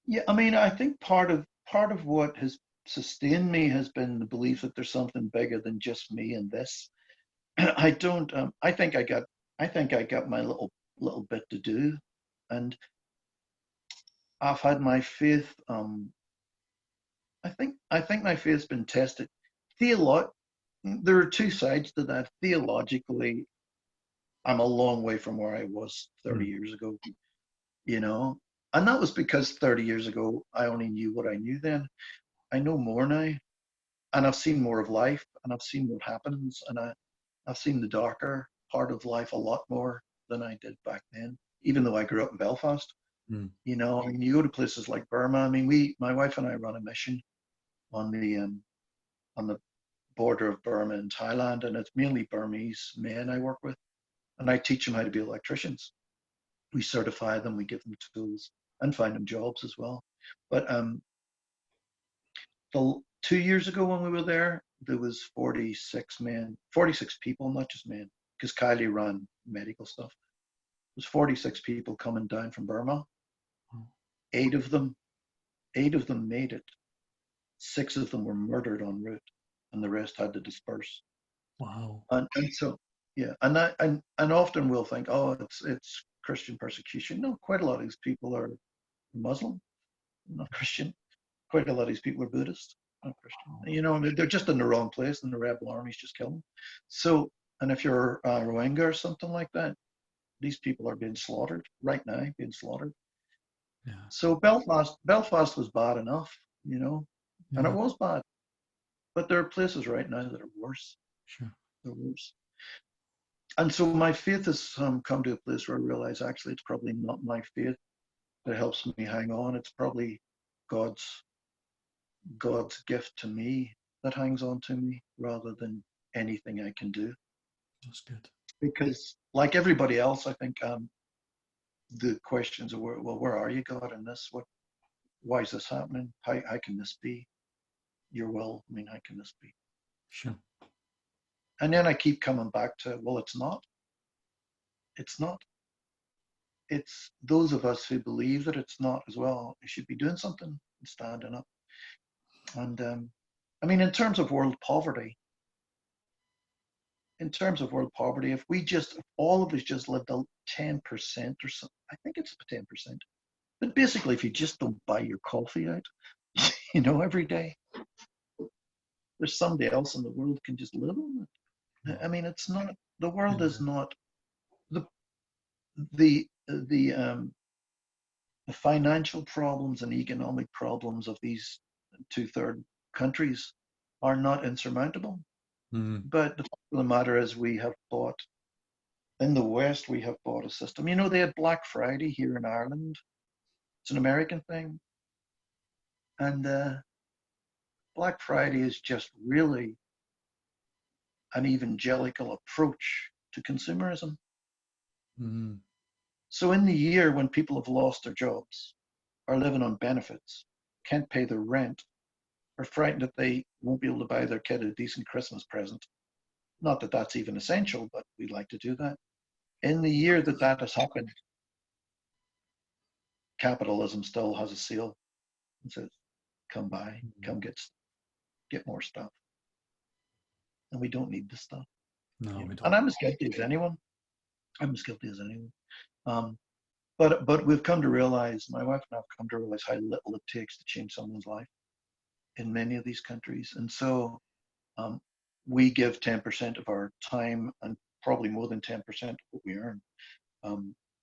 yeah, I mean, I think part of what has sustained me has been the belief that there's something bigger than just me and this. I don't. I think I got my little bit to do, and I've had my faith. I think my faith's been tested. There are two sides to that. Theologically, I'm a long way from where I was 30 years ago, and that was because 30 years ago, I only knew what I knew then. I know more now, and I've seen more of life, and I've seen what happens, and I've seen the darker part of life a lot more than I did back then, even though I grew up in Belfast. You go to places like Burma. I mean, my wife and I run a mission on the border of Burma and Thailand, and it's mainly Burmese men I work with, and I teach them how to be electricians. We certify them, we give them tools, and find them jobs as well. But 2 years ago when we were there was 46 people, not just men, because Kylie ran medical stuff. It was 46 people coming down from Burma. Eight of them made it. 6 of them were murdered en route, and the rest had to disperse. Wow. And so, yeah, and often we'll think, oh, it's Christian persecution. No, quite a lot of these people are Muslim, not Christian. Quite a lot of these people are Buddhist, not Christian. They're just in the wrong place, and the rebel armies just kill them. So, and if you're Rohingya or something like that, these people are being slaughtered right now, Yeah. So Belfast was bad enough, and it was bad. But there are places right now that are worse. Sure. They're worse. And so my faith has come to a place where I realize actually it's probably not my faith that helps me hang on. It's probably God's gift to me that hangs on to me rather than anything I can do. That's good. Because like everybody else, I think the questions are, well, where are you, God, in this? Why is this happening? How can this be? Your will. I mean, how can this be? Sure. And then I keep coming back to, well, it's not. It's not. It's those of us who believe that it's not as well. We should be doing something and standing up. And I mean, in terms of world poverty, if all of us just lived 10% or something, I think it's 10%. But basically, if you just don't buy your coffee out, every day, there's somebody else in the world can just live on it. I mean, it's not, the world is not, the financial problems and economic problems of these 2/3 countries are not insurmountable. But the fact of the matter is in the West, we have bought a system. They had Black Friday here in Ireland. It's an American thing. And Black Friday is just really an evangelical approach to consumerism. So in the year when people have lost their jobs, are living on benefits, can't pay their rent, are frightened that they won't be able to buy their kid a decent Christmas present. Not that that's even essential, but we'd like to do that. In the year that has happened, capitalism still has a seal and says, come buy, come get more stuff. And we don't need this stuff. No, we don't. And I'm as guilty as anyone. But we've come to realize, my wife and I have come to realize how little it takes to change someone's life in many of these countries. And so we give 10% of our time and probably more than 10% of what we earn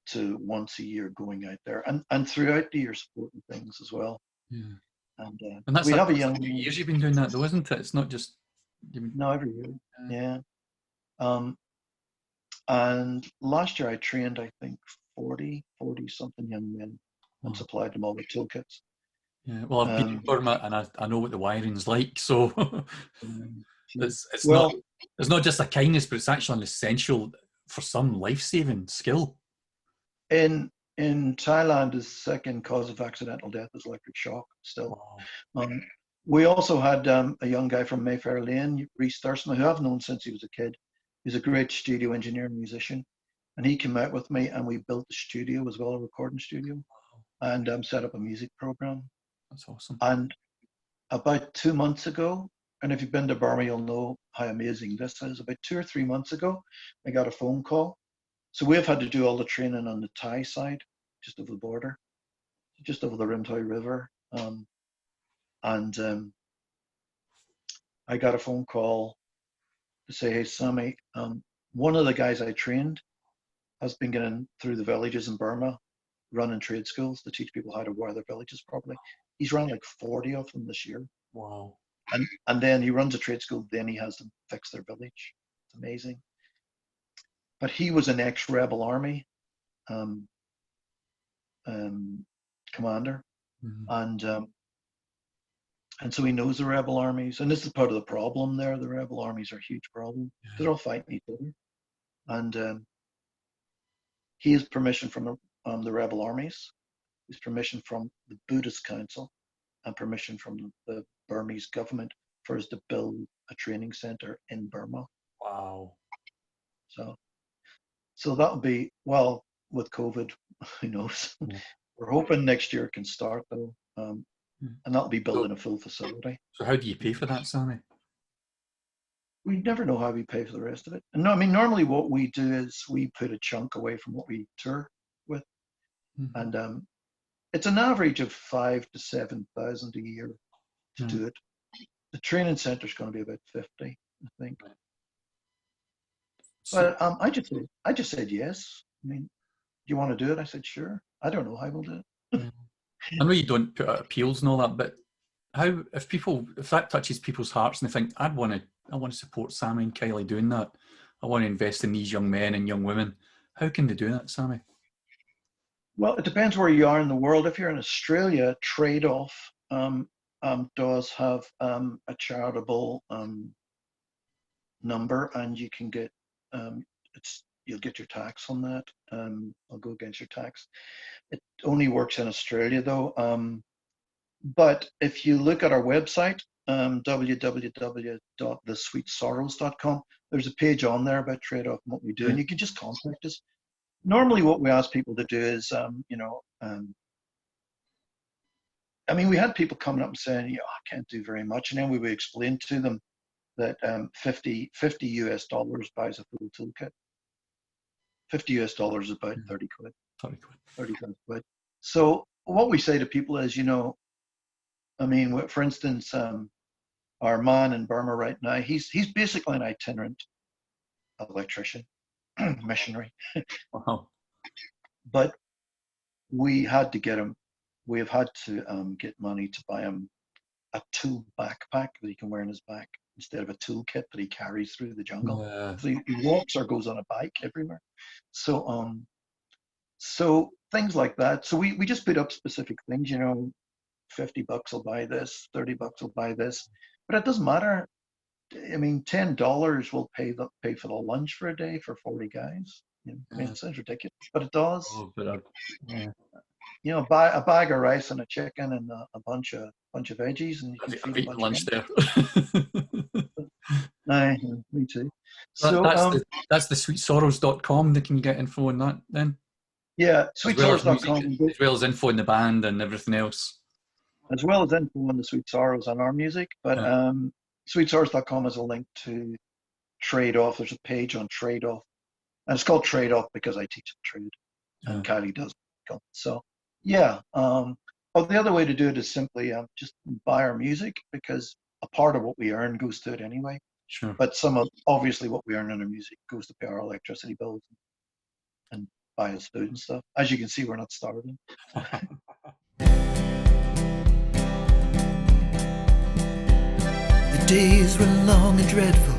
to once a year going out there and throughout the year supporting things as well. Yeah. And that's we have a young... 2 years you've been doing that though, isn't it? It's not just... No, every year. Yeah. And last year I trained, I think, 40 something young men and supplied them all with toolkits. Yeah. Well, I've been in Burma and I know what the wiring's like. So it's well, not just a kindness, but it's actually an essential for some life-saving skill. in Thailand, the second cause of accidental death is electric shock still. Wow. We also had a young guy from Mayfair Lane, Rhys Thurston, who I've known since he was a kid. He's a great studio engineer and musician. And he came out with me and we built the studio as well, a recording studio, and set up a music program. That's awesome. And about 2 months ago, and if you've been to Burma, you'll know how amazing this is. About 2 or 3 months ago, I got a phone call. So we've had to do all the training on the Thai side, just over the border, just over the Rimtoi River. I got a phone call to say, hey, Sammy, one of the guys I trained has been getting through the villages in Burma, running trade schools to teach people how to wear their villages properly. He's run like 40 of them this year. Wow. And then he runs a trade school, then he has them fix their village. It's amazing. But he was an ex-rebel army commander. Mm-hmm. And so he knows the rebel armies. And this is part of the problem there. The rebel armies are a huge problem. Yeah. They're all fighting each other. And he has permission from the rebel armies. He's permission from the Buddhist Council and permission from the Burmese government for us to build a training center in Burma. Wow. So that'll be, well, with COVID, who knows? Yeah. We're hoping next year it can start though. And that'll be building a full facility. So how do you pay for that, Sammy? We never know how we pay for the rest of it. And no, I mean, normally what we do is we put a chunk away from what we tour with. Mm-hmm. And it's an average of 5,000 to 7,000 a year to do it. The training center is going to be about 50, I think. So, but I just said yes. I mean, do you want to do it? I said, sure. I don't know how we'll do it. I know you don't put out appeals and all that, but how, if that touches people's hearts and they think, I want to support Sammy and Kylie doing that. I want to invest in these young men and young women. How can they do that, Sammy? Well, it depends where you are in the world. If you're in Australia, Trade Off does have a charitable number, and you can get you'll get your tax on that. I'll go against your tax. It only works in Australia though. But if you look at our website, www.thesweetsorrows.com, there's a page on there about Trade Off and what we do, and you can just contact us. Normally what we ask people to do is, I mean, we had people coming up and saying, I can't do very much. And then we would explain to them that $50 US buys a full toolkit. $50 US is about 30 quid. 30 quid. So what we say to people is, I mean, for instance, our man in Burma right now, he's basically an itinerant electrician, missionary. Wow. But we had to get him, we have had to get money to buy him a tool backpack that he can wear on his back instead of a toolkit that he carries through the jungle. Yeah. So he walks or goes on a bike everywhere. So so things like that. So we just put up specific things, $50 will buy this, $30 will buy this, but it doesn't matter. I mean, $10 will pay for the lunch for a day for 40 guys. I mean, it sounds ridiculous, but it does. Oh, but buy a bag of rice and a chicken and a bunch of veggies, and you can feed a bunch lunch there. Aye, me too. So that's the sweetsorrows.com. They can get info on that then. Yeah, sweetsorrows.com, as well as info in the band and everything else. As well as info on the Sweet Sorrows and our music, but sweetsorrows.com is a link to Trade Off. There's a page on Trade Off, and it's called Trade Off because I teach the trade, and Kylie does. So yeah. The other way to do it is simply just buy our music, because a part of what we earn goes to it anyway. Sure. But obviously what we earn on our music goes to pay our electricity bills and buy us food and stuff. As you can see, we're not starving. The days were long and dreadful.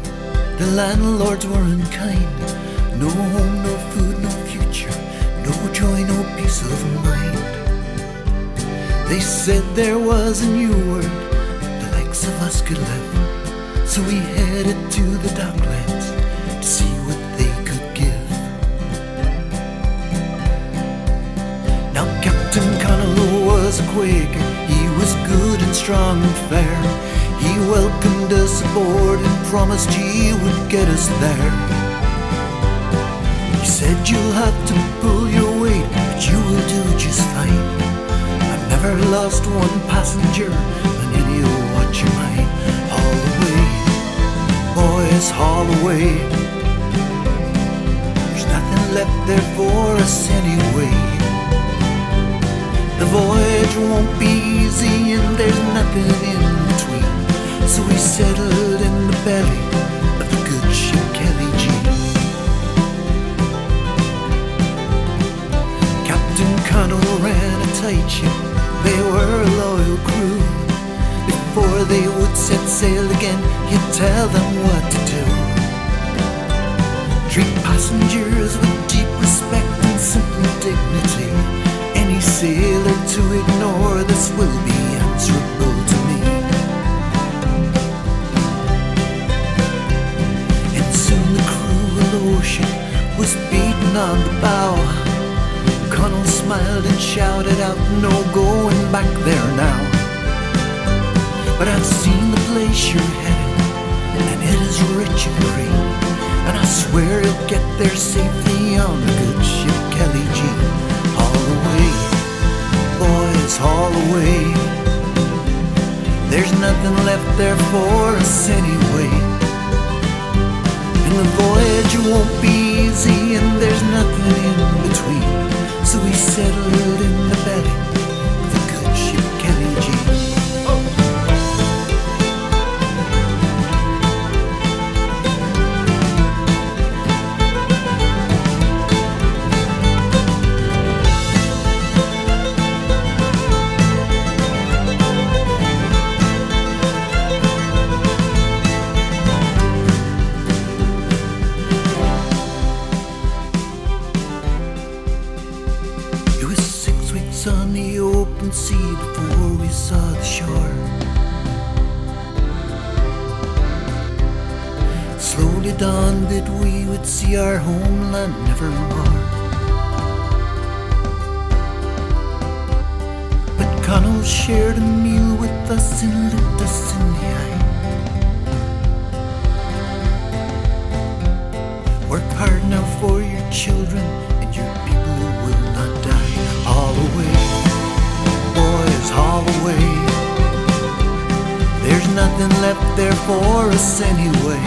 The landlords were unkind. No home, no food, no future. No joy, no peace of mind. They said there was a new world the likes of us could live. So we headed to the docklands to see what they could give. Now Captain Connell was a Quaker. He was good and strong and fair. He welcomed us aboard and promised he would get us there. He said you'll have to pull your weight, but you will do just fine. I've never lost one passenger, and any will watch your mind. Haul away, boys, haul away. There's nothing left there for us anyway. The voyage won't be easy and there's nothing in between. So we settled in the belly of the good ship Kelly G. Captain Connell ran a tight ship. They were a loyal crew. Before they would set sail again, he'd tell them what to do. Treat passengers with deep respect and simple dignity. Any sailor to ignore this will be answerable to me. And soon the cruel ocean was beaten on the bow. Connell smiled and shouted out, no going back there now. But I've seen the place you're headed, and it is rich and green. And I swear you'll get there safely on the good ship Kelly G. Haul away, boys, haul away. There's nothing left there for us anyway. And the voyage won't be easy and there's nothing in between. So we settled in the belly of the good ship Kelly G. On the open sea before we saw the shore. Slowly dawned that we would see our homeland nevermore. But Connell shared a meal with us and looked us in the eye. Work hard now for your children and your people will not die. Haul away, boys, haul away. There's nothing left there for us anyway.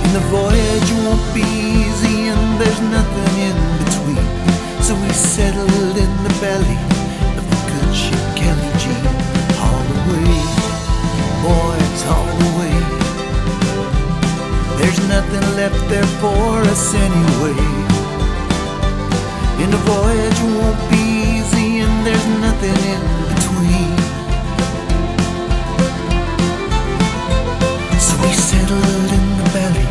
And the voyage won't be easy and there's nothing in between. So we settled in the belly of the good ship Kelly G. Haul away, boys, haul away. There's nothing left there for us anyway. And the voyage won't be easy and there's nothing in between. So we settled in the belly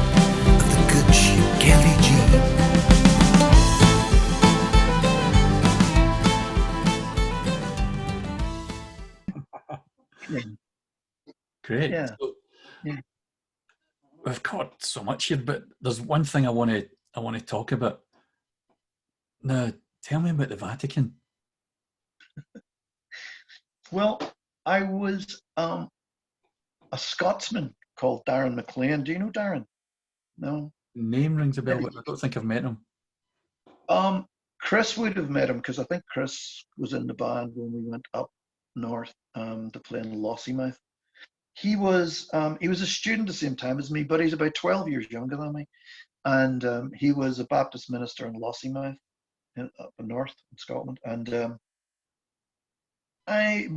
of the good ship Kelly G. Great. Yeah. So, Yeah. we've covered so much here, but there's one thing I want to talk about. Now, tell me about the Vatican. Well, I was a Scotsman called Darren McLean. Do you know Darren? No. Name rings a bell, but I don't think I've met him. Chris would have met him because I think Chris was in the band when we went up north to play in Lossiemouth. He was a student at the same time as me, but he's about 12 years younger than me. And he was a Baptist minister in Lossiemouth, up north in Scotland. And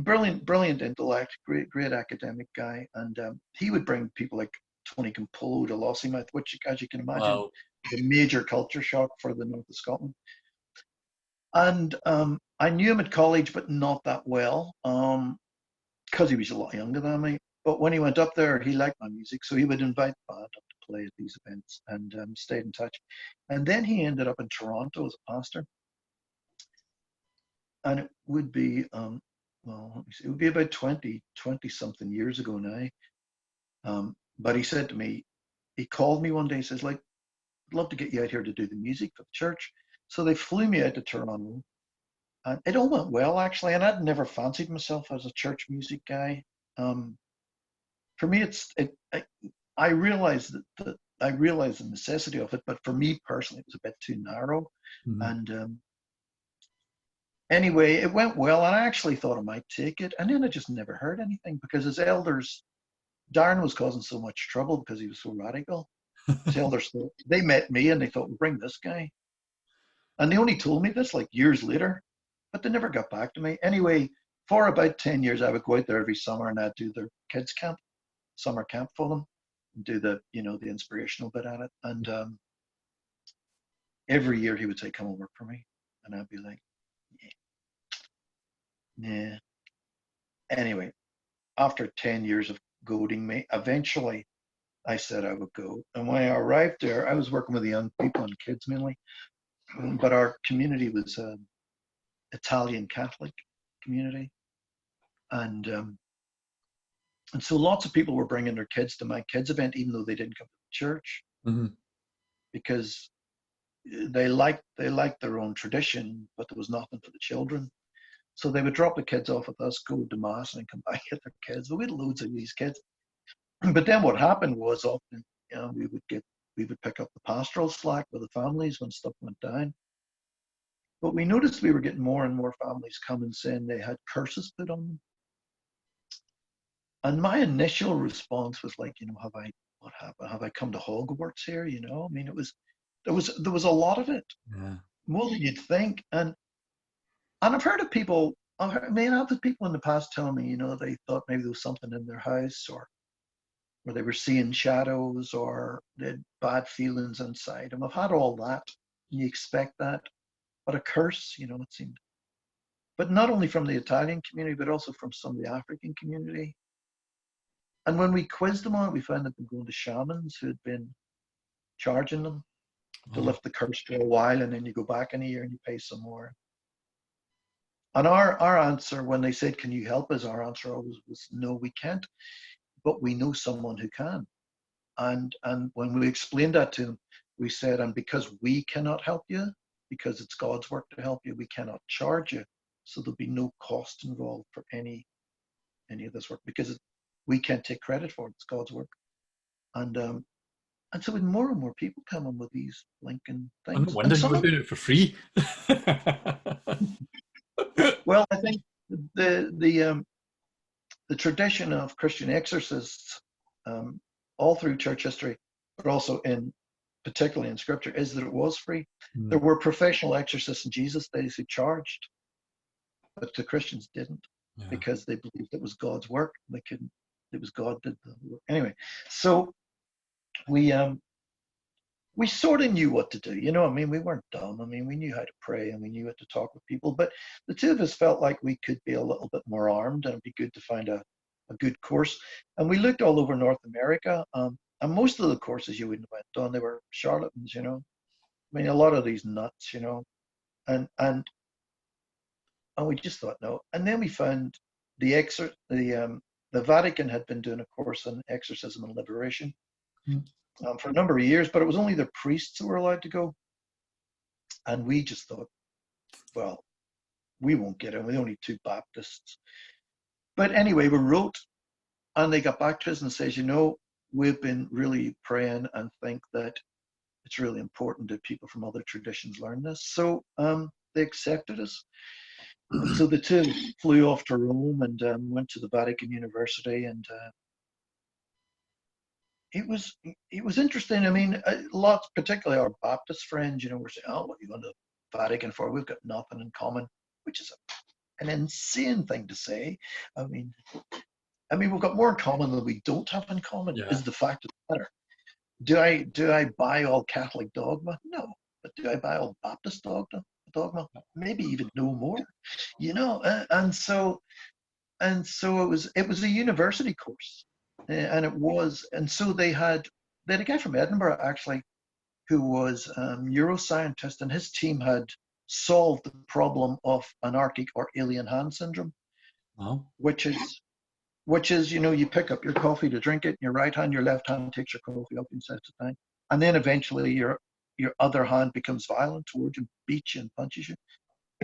brilliant intellect, great academic guy. And he would bring people like Tony Campolo to Lossiemouth, which, as you can imagine, Wow. was a major culture shock for the north of Scotland. And I knew him at college, but not that well, because he was a lot younger than me. But when he went up there, he liked my music, so he would invite the band up to play at these events and stayed in touch. And then he ended up in Toronto as a pastor. and it would be, well, let me see, it would be about 20 something years ago now. But he said to me, he called me one day, he says, like, I'd love to get you out here to do the music for the church. So they flew me out to Toronto, and it all went well, actually. And I'd never fancied myself as a church music guy. For me, I realized that I realized the necessity of it, but for me personally, it was a bit too narrow. Mm-hmm. And anyway, it went well, and I actually thought I might take it. And then I just never heard anything, because his elders, Darren was causing so much trouble because he was so radical. His elders thought, they met me and they thought, we'll bring this guy. And they only told me this like years later, but they never got back to me. Anyway, for about 10 years, I would go out there every summer and I'd do their kids camp, summer camp for them, and do the, the inspirational bit at it. And every year he would say, come and work for me. And I'd be like, yeah. Anyway, after 10 years of goading me, eventually I said I would go. And when I arrived there, I was working with the young people and kids mainly, but our community was an Italian Catholic community. And so lots of people were bringing their kids to my kids event, even though they didn't come to the church, Mm-hmm. because they liked their own tradition, but there was nothing for the children. So they would drop the kids off with us, go to mass, and come back get their kids. We had loads of these kids. But then what happened was often, we would pick up the pastoral slack with the families when stuff went down. But we noticed we were getting more and more families coming saying they had curses put on them. And my initial response was like, what happened? Have I come to Hogwarts here? I mean, there was a lot of it, more than you'd think. And I've heard of people. I've had people in the past telling me, they thought maybe there was something in their house, or they were seeing shadows, or they had bad feelings inside. And I've had all that. You expect that, but a curse, it seemed. But not only from the Italian community, but also from some of the African community. And when we quizzed them on it, we found that they'd been going to shamans who had been charging them to lift the curse for a while, and then you go back in a year and you pay some more. And our answer, when they said, can you help us? Our answer always was, no, we can't, but we know someone who can. And when we explained that to them, we said, and because we cannot help you, because it's God's work to help you, we cannot charge you. So there'll be no cost involved for any of this work, because we can't take credit for it. It's God's work. And so with more and more people coming with these blinking things. No wonder you were doing it for free. Well, I think the tradition of Christian exorcists all through church history, but also particularly in Scripture, is that it was free. There were professional exorcists in Jesus' days who charged, but the Christians didn't, because they believed it was God's work. They couldn't. It was God did the work. Anyway, so we sort of knew what to do. We weren't dumb. We knew how to pray, and we knew how to talk with people. But the two of us felt like we could be a little bit more armed, and it'd be good to find a good course. And we looked all over North America, and most of the courses you wouldn't have went on, they were charlatans. A lot of these nuts. And we just thought no. And then we found the Vatican had been doing a course on exorcism and liberation for a number of years, but it was only the priests who were allowed to go. And we just thought, well, we won't get in. We're only two Baptists. But anyway, we wrote, and they got back to us and says, we've been really praying and think that it's really important that people from other traditions learn this. So they accepted us. And so the two flew off to Rome and went to the Vatican University, and it was interesting. Lots, particularly our Baptist friends, were saying, "Oh, what are you going to the Vatican for? We've got nothing in common," which is an insane thing to say. We've got more in common than we don't have in common. Yeah. Is the fact of the matter. Do I buy all Catholic dogma? No, but do I buy all Baptist dogma? Maybe even no more, and so it was a university course, and so they had a guy from Edinburgh actually who was a neuroscientist, and his team had solved the problem of anarchic or alien hand syndrome, Wow. which is, you pick up your coffee to drink it, your right hand, your left hand takes your coffee up and sets it down. And then eventually your other hand becomes violent towards you, beats you and punches you.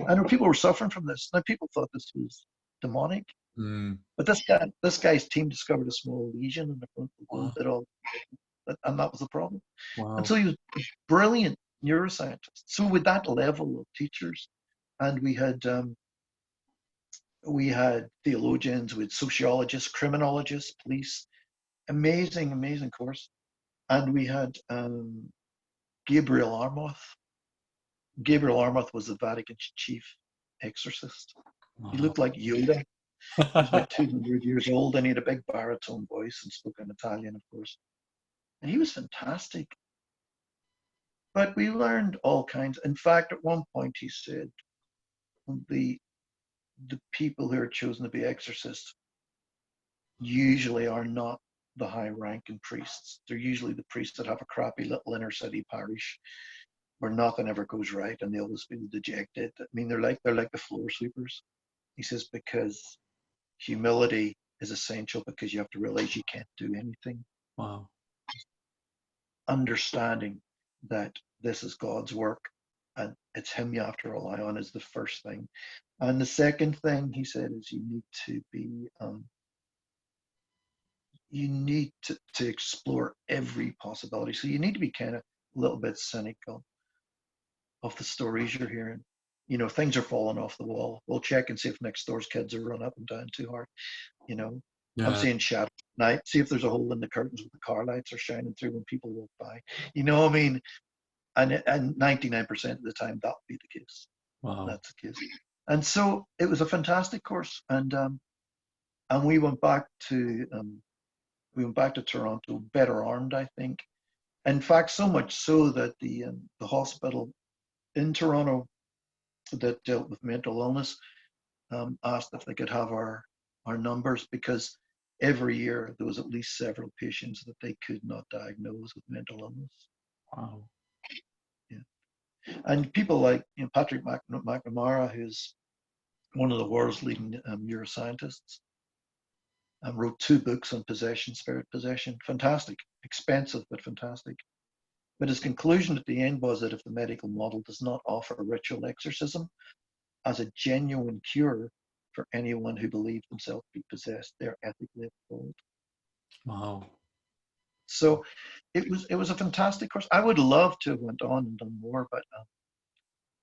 I know people were suffering from this. Now people thought this was demonic. Mm. But this guy's team discovered a small lesion in the front of the bone and that was the problem. Wow. And so he was a brilliant neuroscientist. So with that level of teachers, and we had theologians, we had sociologists, criminologists, police, amazing course. And we had Gabriel Armoth. Gabriel Armoth was the Vatican's chief exorcist. Wow. He looked like Yoda. He was about 200 years old, and he had a big baritone voice and spoke in Italian, of course. And he was fantastic. But we learned all kinds. In fact, at one point he said, the people who are chosen to be exorcists usually are not the high-ranking priests. They're usually the priests that have a crappy little inner-city parish where nothing ever goes right, and they always feel dejected. I mean, they're like the floor sweepers. He says, because humility is essential, because you have to realize you can't do anything. Wow. Understanding that this is God's work and it's him you have to rely on is the first thing. And the second thing he said is you need to be you need to explore every possibility. So you need to be kind of a little bit cynical of the stories you're hearing. Things are falling off the wall. We'll check and see if next door's kids are run up and down too hard. Yeah. I'm seeing shadows at night. See if there's a hole in the curtains where the car lights are shining through when people walk by. I mean? And 99% of the time that would be the case. Wow. That's the case. And so it was a fantastic course. And we went back to Toronto better armed, I think. In fact, so much so that the hospital in Toronto that dealt with mental illness asked if they could have our numbers, because every year there was at least several patients that they could not diagnose with mental illness. Wow. Yeah. And people like Patrick McNamara, who's one of the world's leading neuroscientists, wrote 2 books on possession, spirit possession. Fantastic, expensive, but fantastic. But his conclusion at the end was that if the medical model does not offer ritual exorcism as a genuine cure for anyone who believes themselves to be possessed, they're ethically at fault. Wow. So it was a fantastic course. I would love to have went on and done more, but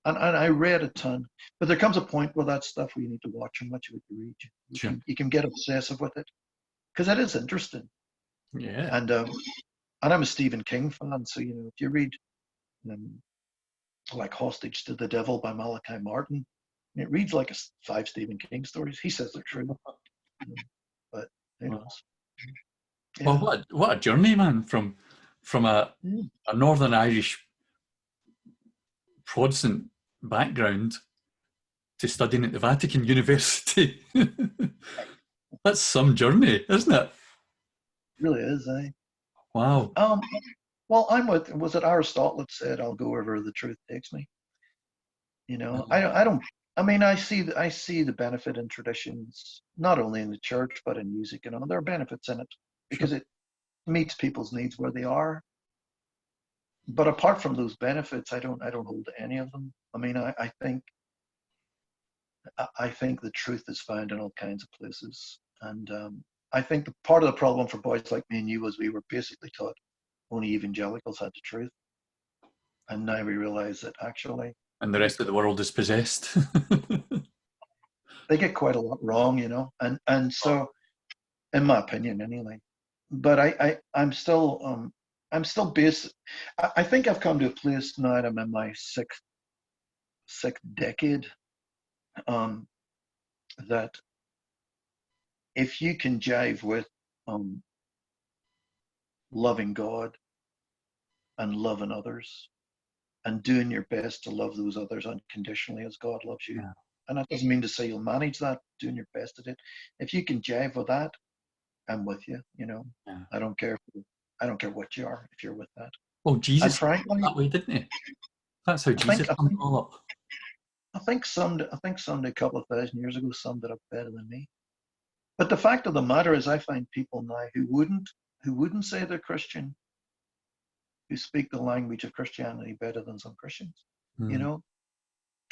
and I read a ton. But there comes a point where that stuff where you need to watch how much of it you read. Sure. You can get obsessive with it because it is interesting. Yeah. And I'm a Stephen King fan, so if you read like Hostage to the Devil by Malachi Martin, it reads like 5 Stephen King stories. He says they're true, but who knows? Yeah. Well, what a journey, man! From a Northern Irish Protestant background to studying at the Vatican University. That's some journey, isn't it? It really is, eh? Wow. Well, was it Aristotle that said, "I'll go wherever the truth takes me"? I see the benefit in traditions, not only in the church but in music. There are benefits in it because it meets people's needs where they are. But apart from those benefits, I don't hold to any of them. I mean, I think the truth is found in all kinds of places, and I think the part of the problem for boys like me and you was we were basically taught only evangelicals had the truth, and now we realize that actually, and the rest of the world is possessed. They get quite a lot wrong, and so, in my opinion, anyway. But I'm still based. I think I've come to a place now. I'm in my sixth decade. That if you can jive with loving God and loving others and doing your best to love those others unconditionally as God loves you. Yeah. And that doesn't mean to say you'll manage that, doing your best at it. If you can jive with that, I'm with you, Yeah. I don't care what you are, if you're with that. Well, Jesus frankly, that way, didn't he? That's how Jesus summed it all up. I think some a couple of thousand years ago summed it up better than me. But the fact of the matter is, I find people now who wouldn't say they're Christian, who speak the language of Christianity better than some Christians, you know.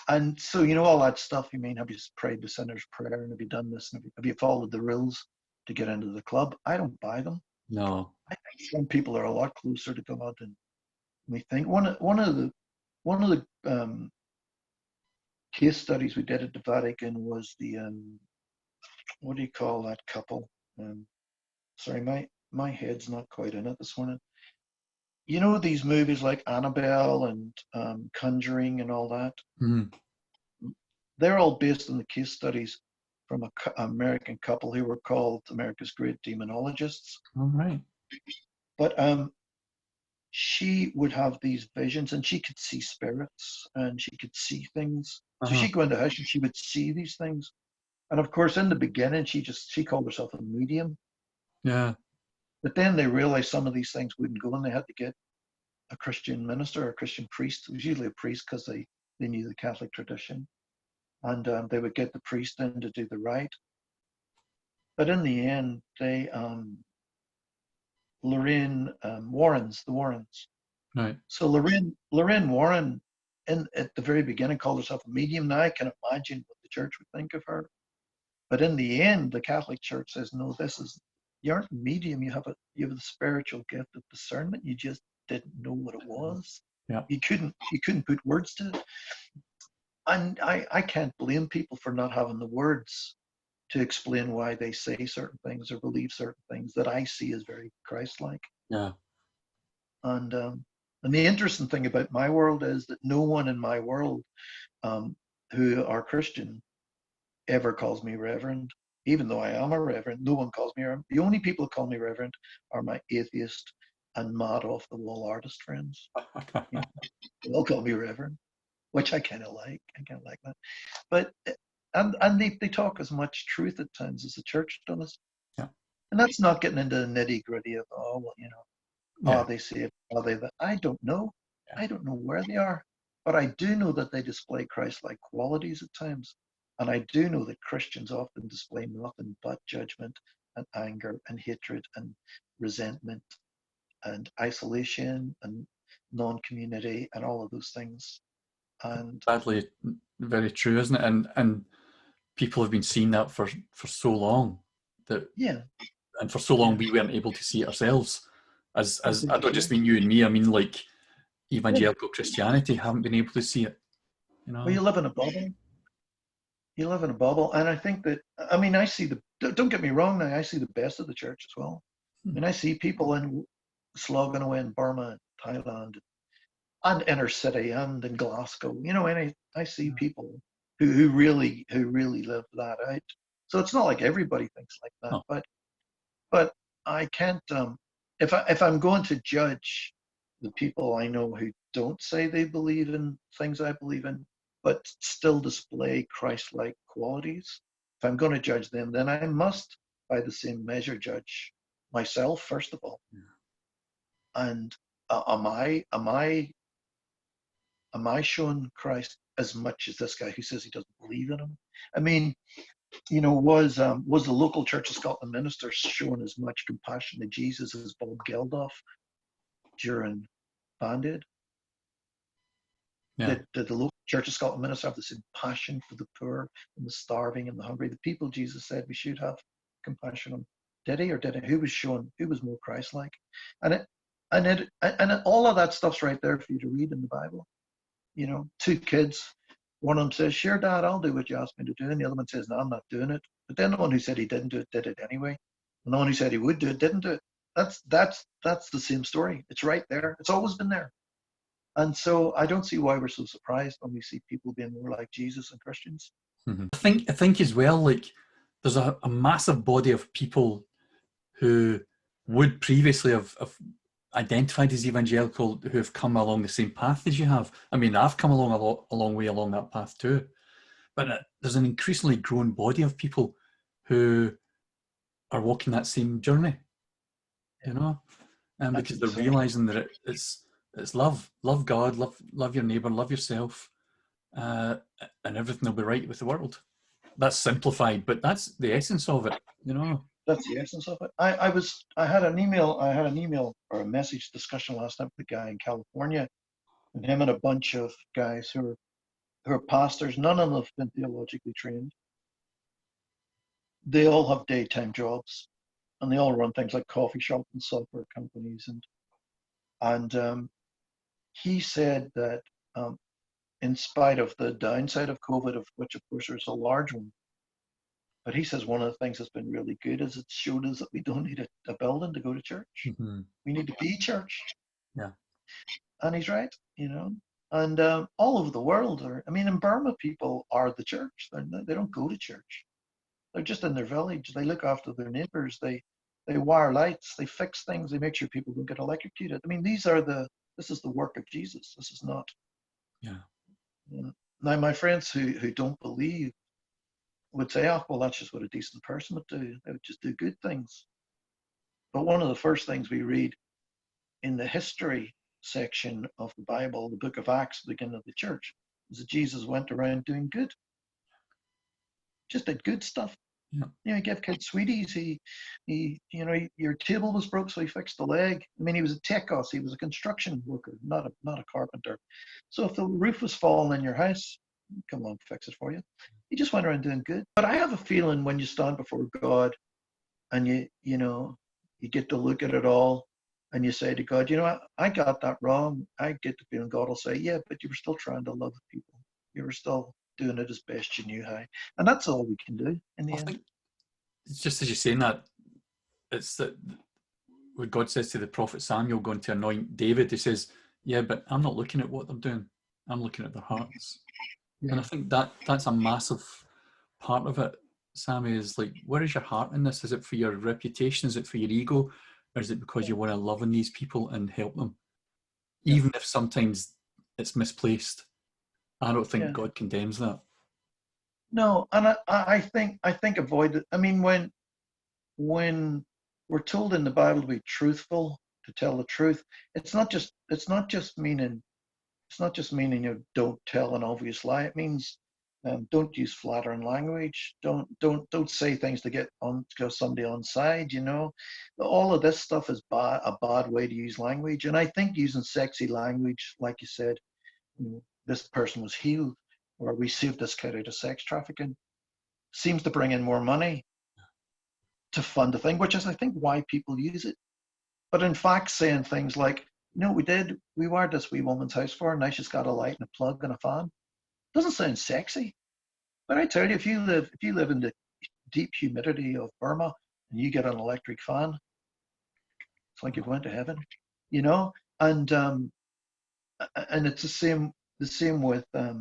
And so, you know, all that stuff. You mean, have you prayed the sinner's prayer, and have you done this, and have you followed the rules to get into the club? I don't buy them. No. I think some people are a lot closer to God than we think. One of the case studies we did at the Vatican was the what do you call that couple? Sorry, my head's not quite in it this morning. You know, these movies like Annabelle and Conjuring and all that. They're all based on the case studies from an American couple who were called America's Great Demonologists. All right. But she would have these visions, and she could see spirits, and she could see things. So she'd go into the house and she would see these things. And of course, in the beginning, she called herself a medium. Yeah. But then they realized some of these things wouldn't go, and they had to get a Christian minister or a Christian priest. It was usually a priest because they knew the Catholic tradition. And they would get the priest in to do the rite. But in the end, they, the Warrens. Right. So Lorraine Warren, at the very beginning, called herself a medium. Now I can imagine what the church would think of her. But in the end, the Catholic Church says, no, you aren't a medium. You have the spiritual gift of discernment. You just didn't know what it was. Yeah. You couldn't put words to it. And I can't blame people for not having the words to explain why they say certain things or believe certain things that I see as very Christ-like. Yeah. And the interesting thing about my world is that no one in my world who are Christian ever calls me reverend. Even though I am a reverend, no one calls me reverend. The only people who call me reverend are my atheist and mad off the wall artist friends. You know, they all call me reverend, which I kind of like. I kind of like that. But and they talk as much truth at times as the church does. Yeah. And that's not getting into the nitty gritty of, Yeah. are they saved? Are they that? I don't know. Yeah. I don't know where they are. But I do know that they display Christ-like qualities at times. And I do know that Christians often display nothing but judgment and anger and hatred and resentment and isolation and non-community and all of those things. And Sadly, very true, isn't it? And people have been seeing that for so long that and for so long we weren't able to see it ourselves. As I don't just mean you and me. I mean, like, evangelical Christianity haven't been able to see it. You know. Well, you live in a bubble. You live in a bubble, and I think that, I mean, I see don't get me wrong now, I see the best of the church as well. I mean, I see people slogging away in Burma, Thailand, and inner city, and in Glasgow, you know, and I see people who really live that out. So it's not like everybody thinks like that, but I can't, if I'm going to judge the people I know who don't say they believe in things I believe in, but still display Christ-like qualities, if I'm going to judge them, then I must, by the same measure, judge myself first of all. Yeah. And am I showing Christ as much as this guy who says he doesn't believe in him? I mean, you know, was the local Church of Scotland minister showing as much compassion to Jesus as Bob Geldof during Band Aid? Yeah. Did the local Church of Scotland minister have the same passion for the poor and the starving and the hungry, the people Jesus said we should have compassion on? Did he or didn't? Who was more Christ-like? And all of that stuff's right there for you to read in the Bible. You know, two kids, one of them says, "Sure, Dad, I'll do what you asked me to do," and the other one says, "No, I'm not doing it." But then the one who said he didn't do it did it anyway, and the one who said he would do it didn't do it. That's the same story. It's right there. It's always been there. And so I don't see why we're so surprised when we see people being more like Jesus and Christians. Mm-hmm. I think as well, like, there's a massive body of people who would previously have identified as evangelical, who have come along the same path as you have. I mean, I've come along a long way along that path too. But there's an increasingly growing body of people who are walking that same journey, you know, and because they're realizing that it's love God, love your neighbor, love yourself, and everything will be right with the world. That's simplified, but that's the essence of it, you know. That's the essence of it. I had an email or a message discussion last night with a guy in California, and him and a bunch of guys who are pastors. None of them have been theologically trained. They all have daytime jobs, and they all run things like coffee shops and software companies. And he said that in spite of the downside of COVID, of which of course there's a large one, but he says one of the things that's been really good is it showed us that we don't need a building to go to church. Mm-hmm. We need to be church. Yeah. And he's right, you know. And all over the world, in Burma, people are the church. They don't go to church. They're just in their village. They look after their neighbors. They wire lights. They fix things. They make sure people don't get electrocuted. I mean, this is the work of Jesus. This is not. Yeah. Now, my friends who don't believe would say, oh, well, that's just what a decent person would do. They would just do good things. But one of the first things we read in the history section of the Bible, the book of Acts, the beginning of the church, is that Jesus went around doing good. Just did good stuff. Yeah. He gave kids sweeties. Your table was broke, so he fixed the leg. He was a tekos. He was a construction worker, not a carpenter. So if the roof was falling in your house, come along, fix it for you. He just went around doing good. But I have a feeling when you stand before God and you get to look at it all and you say to God, I got that wrong. I get the feeling God will say, yeah, but you were still trying to love people. You were still doing it as best you knew how. And that's all we can do in the end. Think it's just as you're saying that, it's that when God says to the prophet Samuel going to anoint David, he says, yeah, but I'm not looking at what they're doing. I'm looking at their hearts. Yeah. And I think that's a massive part of it, Sammy, is like, where is your heart in this? Is it for your reputation? Is it for your ego? Or is it because you want to love on these people and help them? Yeah. Even if sometimes it's misplaced. I don't think God condemns that. No, and I think avoid it. when we're told in the Bible to be truthful, to tell the truth, it's not just meaning don't tell an obvious lie. It means don't use flattering language. Don't say things to get somebody on side. All of this stuff is a bad way to use language. And I think using sexy language, like you said, this person was healed, or we saved this kid out of sex trafficking, seems to bring in more money to fund the thing, which is, I think, why people use it. But in fact, saying things like, we wired this wee woman's house for her, now she's got a light and a plug and a fan. Doesn't sound sexy. But I tell you, if you live in the deep humidity of Burma and you get an electric fan, it's like you're going to heaven, and it's the same with I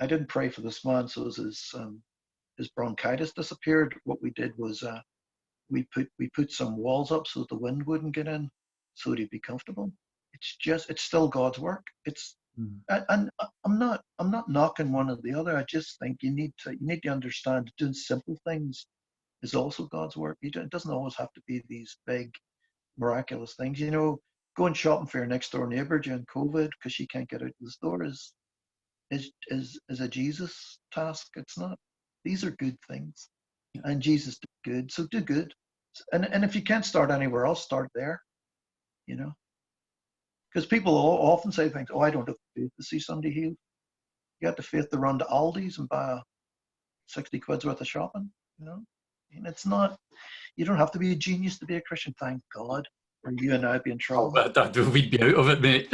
didn't pray for this man so his bronchitis disappeared. What we did was we put some walls up so that the wind wouldn't get in, so that he'd be comfortable. It's still God's work. And I'm not knocking one or the other. I just think you need to understand that doing simple things is also God's work. It doesn't always have to be these big miraculous things. Going shopping for your next door neighbor during COVID because she can't get out the store is a Jesus task. It's not. These are good things, and Jesus did good, so do good. And if you can't start anywhere else, start there. Because people often say things. Oh, I don't have the faith to see somebody healed. You got the faith to run to Aldi's and buy 60 quid's worth of shopping. And it's not. You don't have to be a genius to be a Christian. Thank God. Or you and I'd be in trouble. We'd be out of it, mate.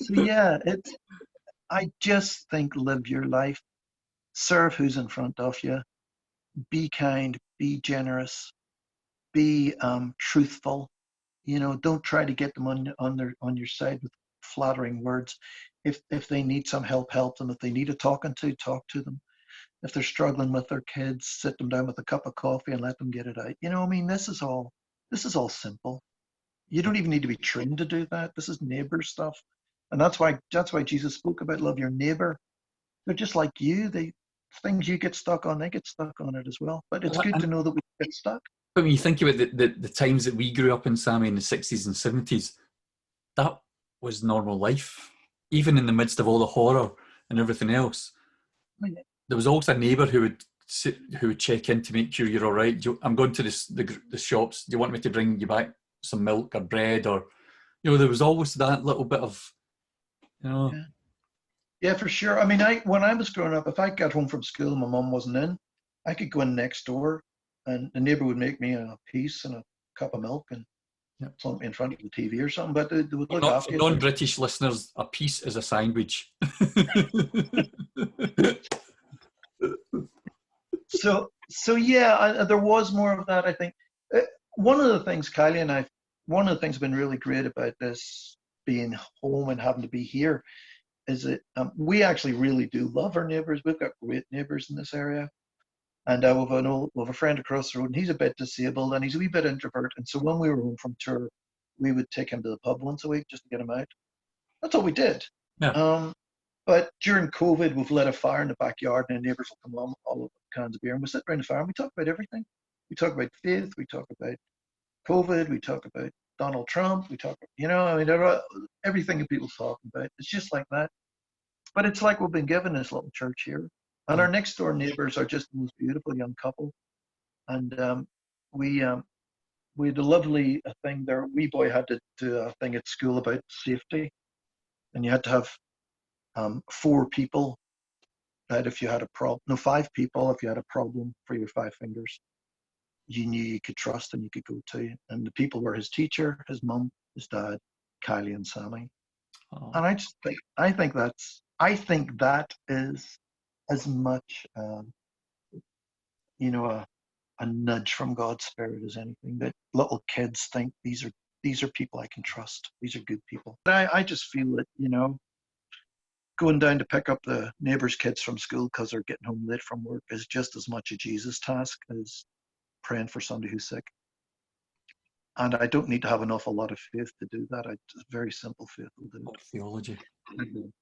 So yeah, I just think live your life, serve who's in front of you, be kind, be generous, be truthful. Don't try to get them on your side with flattering words. If they need some help them. If they need a talking to, talk to them. If they're struggling with their kids, sit them down with a cup of coffee and let them get it out. This is all simple. You don't even need to be trained to do that. This is neighbor stuff. And that's why Jesus spoke about love your neighbor. They're just like you. Things you get stuck on, they get stuck on it as well. But it's good to know that we get stuck. But when you think about the times that we grew up in, Sammy, in the 60s and 70s, was normal life, even in the midst of all the horror and everything else. There was always a neighbour who would check in to make sure you're all right. I'm going to the shops. Do you want me to bring you back some milk or bread? Or, there was always that little bit of, Yeah, for sure. I mean, when I was growing up, if I got home from school and my mum wasn't in, I could go in next door and the neighbour would make me a piece and a cup of milk and something in front of the TV or something. But they would look after you. For non-British listeners, a piece is a sandwich. So yeah, there was more of that, I think. One of the things, Kylie and one of the things that's been really great about this being home and having to be here is that we actually really do love our neighbours. We've got great neighbours in this area. And we have a friend across the road, and he's a bit disabled, and he's a wee bit introvert. And so when we were home from tour, we would take him to the pub once a week just to get him out. That's all we did. Yeah. But during COVID, we've lit a fire in the backyard, and the neighbours will come along, all of cans of beer, and we sit around the fire, and we talk about everything. We talk about faith, we talk about COVID, we talk about Donald Trump, we talk about, everything that people talk about. It's just like that. But it's like we've been given this little church here. And our next door neighbours are just the most beautiful young couple. And we had a lovely thing there. Wee boy had to do a thing at school about safety. And you had to have 4 people that if you had a problem, 5 people, if you had a problem for your 5 fingers, you knew you could trust and you could go to. And the people were his teacher, his mum, his dad, Kylie and Sammy. Oh. And I think that is as much, a nudge from God's Spirit as anything, that little kids think these are people I can trust. These are good people. I just feel that, going down to pick up the neighbours' kids from school because they're getting home late from work is just as much a Jesus task as praying for somebody who's sick. And I don't need to have an awful lot of faith to do that. Very simple faith will do it.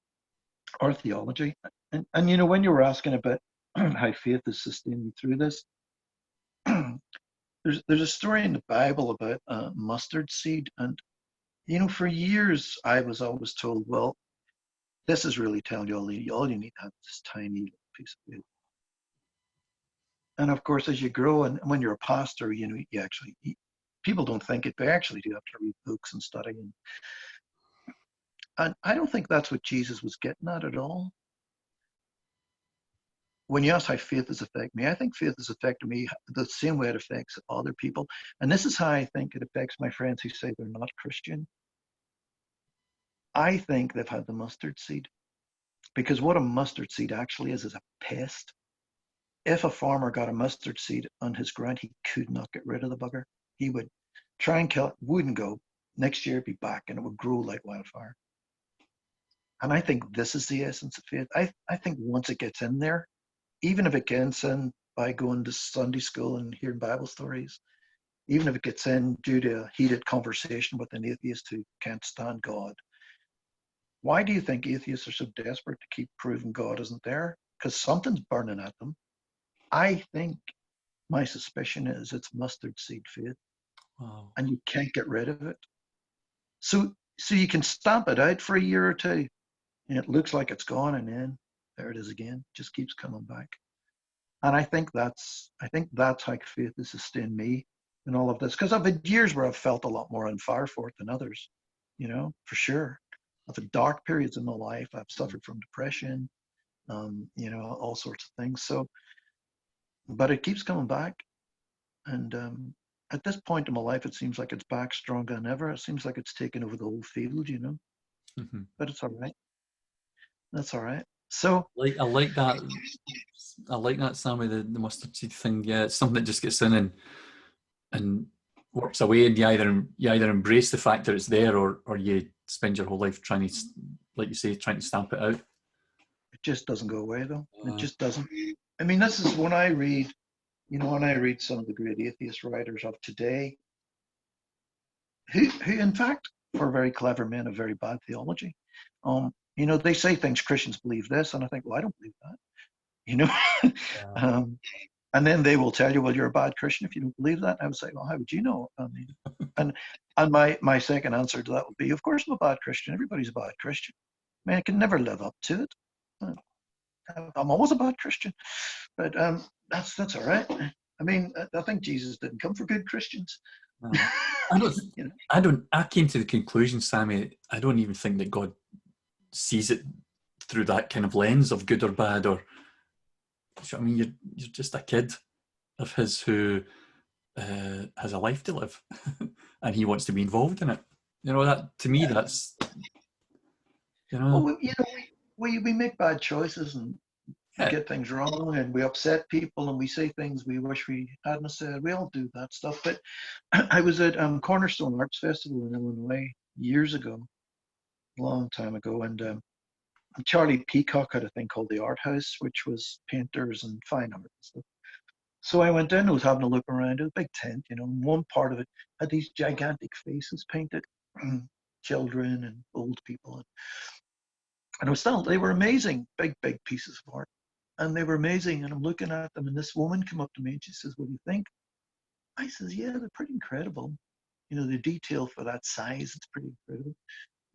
Or theology. And when you were asking about how faith has sustained me through this, there's a story in the Bible about mustard seed. And, for years I was always told, well, this is really telling you all you need to have this tiny little piece of faith. And of course, as you grow and when you're a pastor, you actually, people don't think it, but actually do have to read books and study. And I don't think that's what Jesus was getting at all. When you ask how faith has affected me, I think faith has affected me the same way it affects other people. And this is how I think it affects my friends who say they're not Christian. I think they've had the mustard seed. Because what a mustard seed actually is a pest. If a farmer got a mustard seed on his ground, he could not get rid of the bugger. He would try and kill it, wouldn't go. Next year it'd be back and it would grow like wildfire. And I think this is the essence of faith. I think once it gets in there, even if it gets in by going to Sunday school and hearing Bible stories, even if it gets in due to a heated conversation with an atheist who can't stand God, why do you think atheists are so desperate to keep proving God isn't there? Because something's burning at them. I think my suspicion is it's mustard seed faith. Wow. And you can't get rid of it. So you can stamp it out for a year or two, and it looks like it's gone, and then there it is again. Just keeps coming back. And I think that's how faith has sustained me in all of this. Because I've had years where I've felt a lot more on fire for it than others, for sure. I've had dark periods in my life. I've suffered from depression, all sorts of things. So, but it keeps coming back. And at this point in my life, it seems like it's back stronger than ever. It seems like it's taken over the whole field, Mm-hmm. But it's all right. That's all right. So I like that. I like that, Sammy, the mustard seed thing. Yeah, it's something that just gets in and works away, and you either embrace the fact that it's there, or you spend your whole life trying to, like you say, trying to stamp it out. It just doesn't go away, though. It just doesn't. I mean, this is when I read, some of the great atheist writers of today, who in fact are very clever men of very bad theology. They say things, Christians believe this, and I think, well, I don't believe that. And then they will tell you, well, you're a bad Christian if you don't believe that. And I would say, well, how would you know? I mean, and my second answer to that would be, of course I'm a bad Christian. Everybody's a bad Christian. I mean, I can never live up to it. I'm always a bad Christian, but that's all right. I mean, I think Jesus didn't come for good Christians. I came to the conclusion, Sammy, I don't even think that God sees it through that kind of lens of good or bad, or, I mean, you're just a kid of his who has a life to live, and he wants to be involved in it. That to me, that's Well, we make bad choices and get things wrong, and we upset people, and we say things we wish we hadn't said. We all do that stuff. But I was at Cornerstone Arts Festival in Illinois years ago, a long time ago, and Charlie Peacock had a thing called the Art House, which was painters and fine art and stuff. So I went in, I was having a look around. It was a big tent, and one part of it had these gigantic faces painted, children and old people. And they were amazing, big pieces of art. And they were amazing. And I'm looking at them, and this woman came up to me and she says, what do you think? I says, yeah, they're pretty incredible. The detail for that size, it's pretty incredible.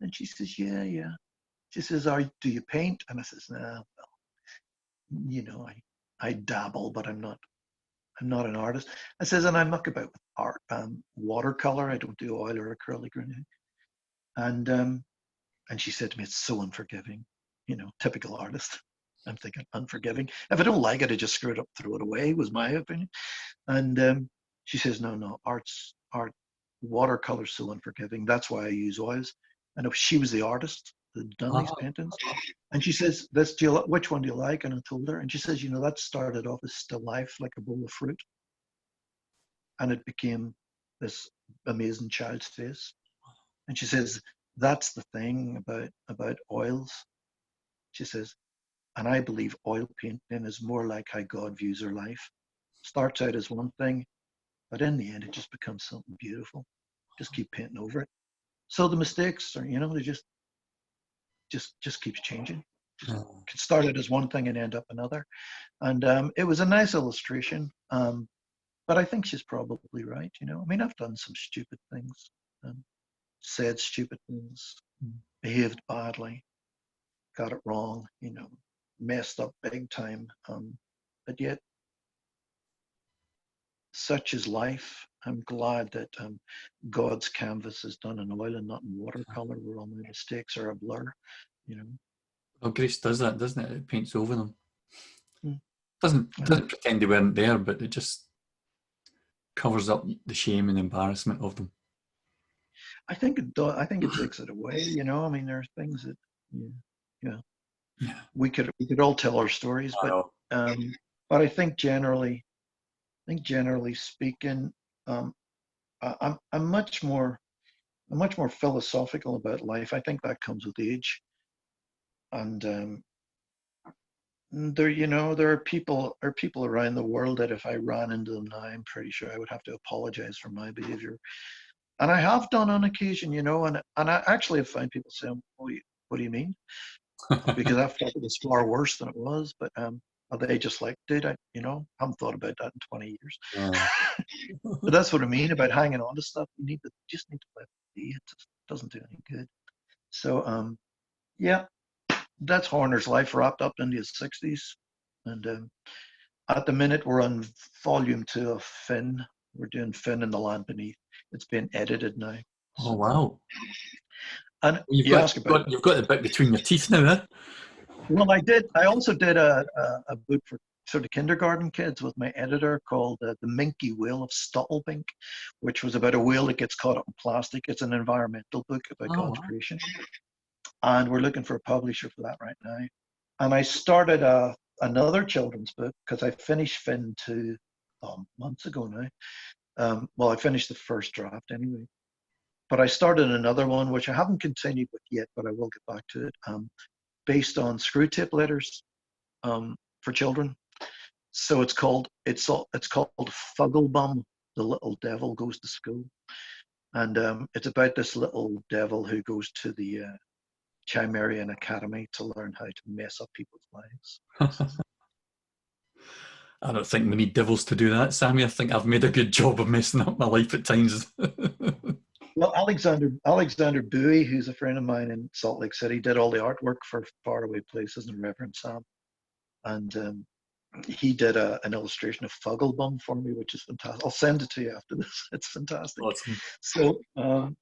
And she says, yeah. She says, do you paint? And I says, nah, well, I dabble, but I'm not an artist. I says, and I muck about with art, watercolor. I don't do oil or acrylic or anything. And she said to me, it's so unforgiving, typical artist. I'm thinking, unforgiving. If I don't like it, I just screw it up, throw it away, was my opinion. And she says, no, art, watercolor's so unforgiving. That's why I use oils. And she was the artist that done these paintings. And she says, which one do you like? And I told her, and she says, that started off as still life, like a bowl of fruit. And it became this amazing child's face. And she says, that's the thing about oils. She says, and I believe oil painting is more like how God views her life. Starts out as one thing, but in the end, it just becomes something beautiful. Just keep painting over it. So the mistakes are, they just keeps changing. Can start out as one thing and end up another. And it was a nice illustration. But I think she's probably right. I mean, I've done some stupid things, said stupid things, behaved badly, got it wrong, messed up big time. But yet, such is life. I'm glad that God's canvas is done in oil and not in watercolor, where all my mistakes are a blur. Well, Grace does that, doesn't it? It paints over them. Doesn't pretend they weren't there, but it just covers up the shame and embarrassment of them. I think it does. I think it takes it away. I mean, there are things that, we could all tell our stories, but I think generally speaking, I'm much more philosophical about life. I think that comes with age, and there are people around the world that if I ran into them now, I'm pretty sure I would have to apologize for my behavior. And I have done on occasion, and I actually have found people saying, what do you mean? Because I thought it was far worse than it was, but they just like, dude, I haven't thought about that in 20 years. But that's what I mean about hanging on to stuff. You just need to let it be. It just doesn't do any good. So, that's Horner's life wrapped up into his 60s. And at the minute, we're on volume 2 of Finn. We're doing Finn and the Land Beneath. It's been edited now. Oh, wow. And you've got the bit between your teeth now, eh? Well, I also did a book for sort of kindergarten kids with my editor called The Minky Whale of Stuttlebink, which was about a whale that gets caught up in plastic. It's an environmental book about God's creation. And we're looking for a publisher for that right now. And I started another children's book because I finished Finn 2 months ago now. Well, I finished the first draft anyway. But I started another one, which I haven't continued with yet, but I will get back to it, based on screw tape letters for children. So it's called Fugglebum, the little devil goes to school. And it's about this little devil who goes to the Chimerian Academy to learn how to mess up people's lives. I don't think we need devils to do that, Sammy. I think I've made a good job of messing up my life at times. Well, Alexander Bowie, who's a friend of mine in Salt Lake City, did all the artwork for Faraway Places and Reverend Sam, and he did an illustration of Fugglebum for me, which is fantastic. I'll send it to you after this. It's fantastic. Awesome. So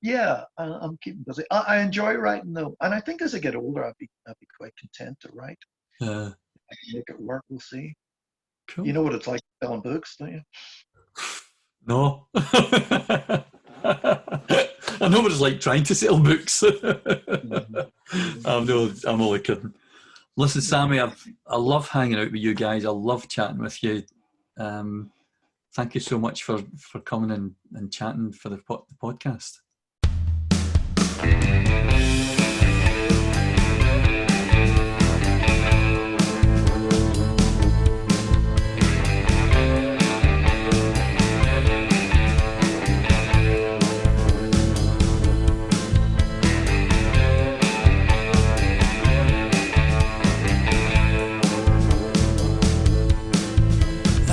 yeah, I'm keeping busy. I enjoy writing though, and I think as I get older, I'd be quite content to write. I can make it work. We'll see. Cool. You know what it's like selling books, don't you? No. I know what it's like trying to sell books. I'm only kidding. Listen, Sammy, I love hanging out with you guys. I love chatting with you. Thank you so much for coming and chatting for the podcast.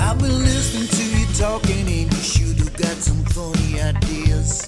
I've been listening to you talking, and you sure do got some funny ideas.